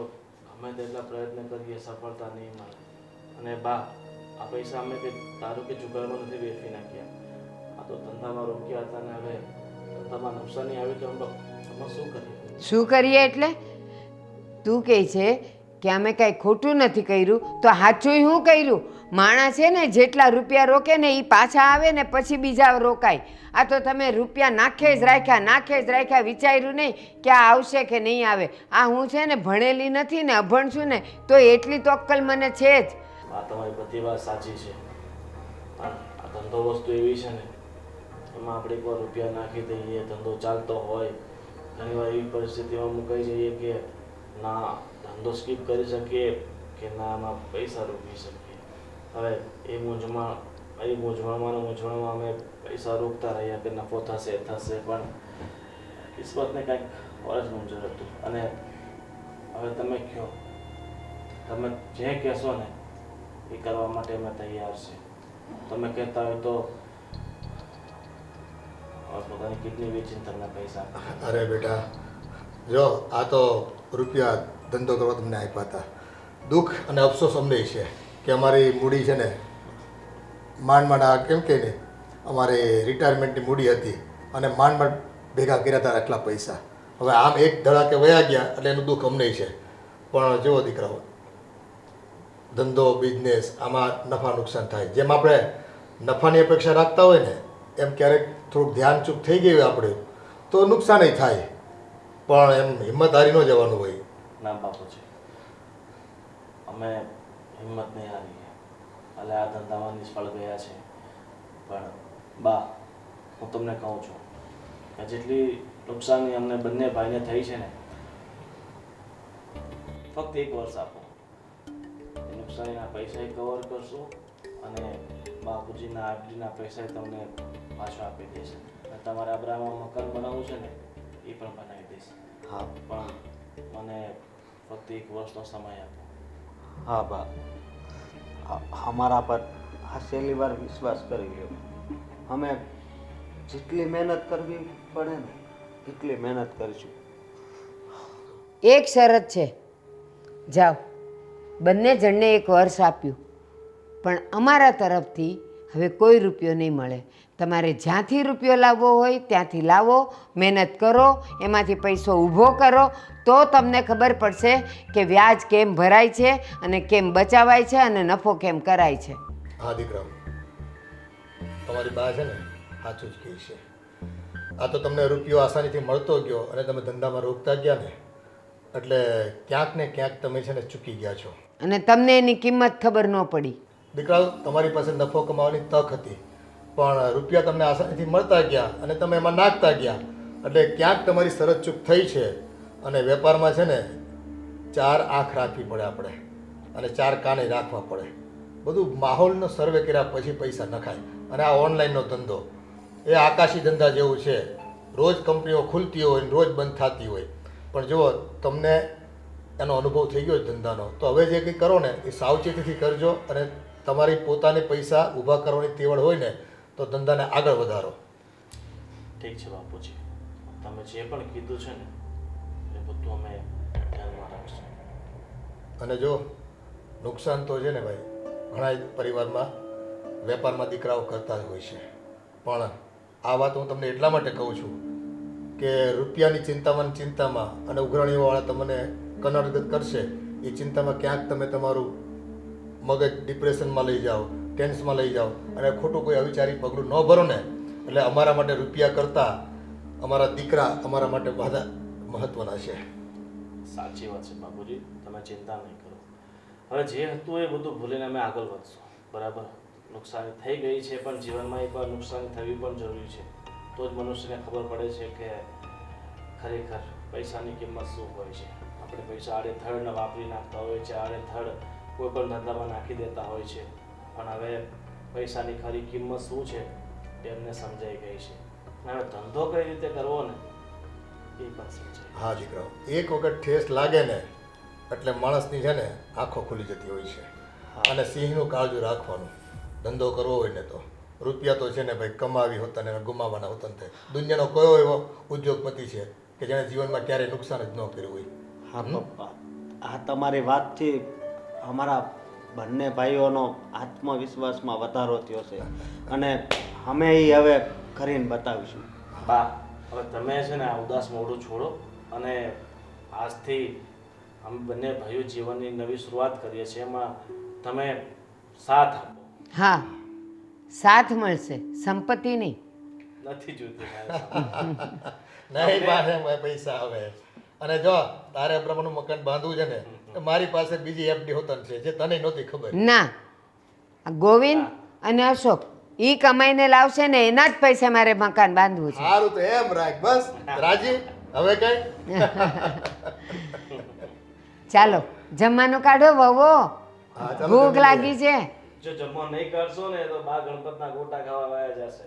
ગમે તેટલા પ્રયત્ન કરીએ સફળતા નહીં મળે. અને બા આ પૈસા અમે કંઈ દારૂ કે જુગારમાં નથી વેડફી નાખ્યા, આ તો ધંધામાં રોક્યા હતા. ને હવે ધંધામાં નુકસાની આવી તો અમે શું કરીએ? શું કરીએ એટલે તું કહે છે કે અમે કાંઈ ખોટું નથી કર્યું તો સાચું શું કર્યું? માણસ છે ને જેટલા રૂપિયા રોકે ને એ પાછા આવે ને પછી બીજા રોકાય. આ તો તમે રૂપિયા નાખે જ રાખ્યા, વિચાર્યું નહીં કે આ આવશે કે નહીં આવે. આ હું છે ને ભણેલી નથી ને અભણ છું ને તો એટલી તો અક્કલ મને છે જ. આ તમારી બધી વાત સાચી છે, પણ આ ધંધો વસ્તુ એવી છે ને એમાં આપણે એકવાર રૂપિયા નાખી દઈએ, ધંધો ચાલતો હોય, ઘણીવાર એવી પરિસ્થિતિમાં મુકાઈ જઈએ કે ના ધંધો સ્કીપ કરી શકીએ કે ના આમાં પૈસા રોકી શકીએ. હવે એ મૂંઝવણમાં અમે પૈસા રોકતા રહ્યા કે નફો થશે, પણ કિસ્મતને કાંઈક વર્ષ મંજૂર હતું. અને હવે તમે કહો, તમે જે કહેશો ને એ કરવા માટે અમે તૈયાર છે. તમે કહેતા હોય તો પોતાની કિડની વેચીને તમને પૈસા. અરે બેટા, જો આ તો રૂપિયા ધંધો કરવા તમને આપ્યા હતા. દુઃખ અને અફસોસ અમને છે કે અમારી મૂડી છે ને માંડ આ કેમ કે ને અમારી રિટાયરમેન્ટની મૂડી હતી અને માંડ ભેગા કર્યા હતા આટલા પૈસા. હવે આમ એક ધડાકે વયા ગયા એટલે એનું દુઃખ અમને છે. પણ જુઓ દીકરાઓ, ધંધો બિઝનેસ આમાં નફા નુકસાન થાય. જેમ આપણે નફાની અપેક્ષા રાખતા હોય ને એમ ક્યારેક થોડુંક ધ્યાન ચૂક થઈ ગયું આપણે તો નુકસાન થાય, પણ એમ હિંમત હારી ન જવાનું હોય. ના બાપુજી, અમે હિંમત નહીં હારી, એટલે આ ધંધામાં નિષ્ફળ ગયા છે. પણ બા હું તમને કહું છું કે જેટલી નુકસાની અમને બંને ભાઈને થઈ છે ને ફક્ત 1 વર્ષ આપો, એ નુકસાનીના પૈસા કવર કરશું અને બાપુજીના આફડીના પૈસા તમને પાછો આપી દઈશ. અને તમારે આબરામાં મકાન બનાવવું છે ને એ પણ બનાવી દઈશ. હા, પણ મને ફક્ત 1 વર્ષનો સમય આપો. હા બા, અમારા પર આ છેલ્લી વાર વિશ્વાસ કરી લ્યો. અમે જેટલી મહેનત કરવી પડે ને એટલી મહેનત કરીશું. એક શરત છે, જાઓ બંને જણને 1 વર્ષ આપ્યું, પણ અમારા તરફથી હવે કોઈ રૂપિયો નહીં મળે. તમારે જ્યાંથી રૂપિયો લાવવો હોય ત્યાંથી લાવો, મહેનત કરો, એમાંથી પૈસો ઊભો કરો તો તમને ખબર પડશે કે વ્યાજ કેમ ભરાય છે અને કેમ બચાવાય છે અને નફો કેમ કરાય છે. હા દીકરા, તમારી બા છે ને સાચું જ કહે છે. આ તો તમને રૂપિયો આસાનીથી મળતો ગયો અને તમે ધંધામાં રોકતા ગયા ને એટલે ક્યાંક ને ક્યાંક તમે છે ને ચૂકી ગયા છો અને તમને એની કિંમત ખબર ન પડી. દીકરા, તમારી પાસે નફો કમાવાની તક હતી પણ રૂપિયા તમને આસાનીથી મળતા ગયા અને તમે એમાં નાખતા ગયા એટલે ક્યાંક તમારી શરત ચૂક થઈ છે. અને વેપારમાં છે ને 4 આંખ રાખવી પડે આપણે અને 4 કાને રાખવા પડે. બધું માહોલનો સર્વે કર્યા પછી પૈસા નખાય. અને આ ઓનલાઈનનો ધંધો એ આકાશી ધંધા જેવું છે. રોજ કંપનીઓ ખુલતી હોય રોજ બંધ થતી હોય. પણ જુઓ, તમને એનો અનુભવ થઈ ગયો ધંધાનો, તો હવે જે કંઈ કરો ને એ સાવચેતીથી કરજો અને તમારી પોતાની પૈસા ઊભા કરવાની તેવડ હોય ને તો ધંધાને આગળ વધારો. ઠીક છે બાપુજી, તમે જે પણ કીધું છે ને એ બધું અમે ધ્યાનમાં રાખશું. અને જો નુકસાન તો છે ને ભાઈ, ઘણા પરિવારમાં વેપારમાં દીકરાઓ કરતા જ હોય છે, પણ આ વાત હું તમને એટલા માટે કહું છું કે રૂપિયાની ચિંતામાં અને ઉઘરાણીઓવાળા તમને કનડગત કરશે એ ચિંતામાં ક્યાંક તમે તમારું મગજ ડિપ્રેશનમાં લઈ જાઓ, ટેન્સમાં લઈ જાઓ અને ખોટું કોઈ અવિચારી પગલું ન ભરો ને. એટલે અમારા માટે રૂપિયા કરતાં અમારા દીકરા અમારા માટે બધા મહત્ત્વના છે. સાચી વાત છે બાપુજી, તમે ચિંતા નહીં કરો. હવે જે હતું એ બધું ભૂલીને અમે આગળ વધશું. બરાબર, નુકસાની થઈ ગઈ છે, પણ જીવનમાં એકવાર નુકસાની થવી પણ જરૂરી છે. તો જ મનુષ્યને ખબર પડે છે કે ખરેખર પૈસાની કિંમત શું હોય છે. આપણે પૈસા આડેધડ વાપરી નાખતા હોય છે, આડેધડ કોઈ પણ ધંધામાં નાખી દેતા હોય છે, પણ હવે પૈસાની ખરી કિંમત શું છે એમને સમજાઈ ગઈ છે. હવે ધંધો કઈ રીતે કરવો ને એ પણ સમજાય. હા દીકરાઓ, એક વખત ઠેસ લાગે ને એટલે માણસની છે ને આંખો ખુલી જતી હોય છે. અને સિંહનું કાળજું રાખવાનું. ધંધો કરવો હોય ને તો રૂપિયા તો છે ને ભાઈ કમાવી હોતા ને ગુમાવવાના હોતા ને. દુનિયાનો કયો એવો ઉદ્યોગપતિ છે કે જેણે જીવનમાં ક્યારેય નુકસાન જ ન કર્યું હોય? હા પપ્પા, આ તમારી વાતથી અમારા બંને ભાઈઓનો આત્મવિશ્વાસમાં વધારો થયો છે અને અમે એ હવે કરીને બતાવીશું. બા, હવે તમે છે ને આ ઉદાસ મોઢું છોડો અને આજથી અમે બંને ભાઈઓ જીવનની નવી શરૂઆત કરીએ છીએ, એમાં તમે સાથ આપો. હા, સાથ મળશે, સંપત્તિ નહીં. નથી જોઈતી મારે સાથ. નહીં પાસે પૈસા આવે. અને જો તારે પ્રમાણનું મકાન બાંધવું છે ને તો મારી પાસે બીજી એફડી હોતન છે જે તને નહોતી ખબર. ના, આ ગોવિંદ અને અશોક ઈ કમાઈને લાવશે ને એના જ પૈસા મારે મકાન બાંધવું છે. સારું તો એમ રાખ. બસ રાજી, હવે કઈ ચાલો જમવાનું કાઢો વહુઓ, હા, ચાલો ભૂખ જમી લાગી છે. જો જમવા નહીં કરશો ને તો બા ગણપતના ગોટા ખાવા વાયા જશે.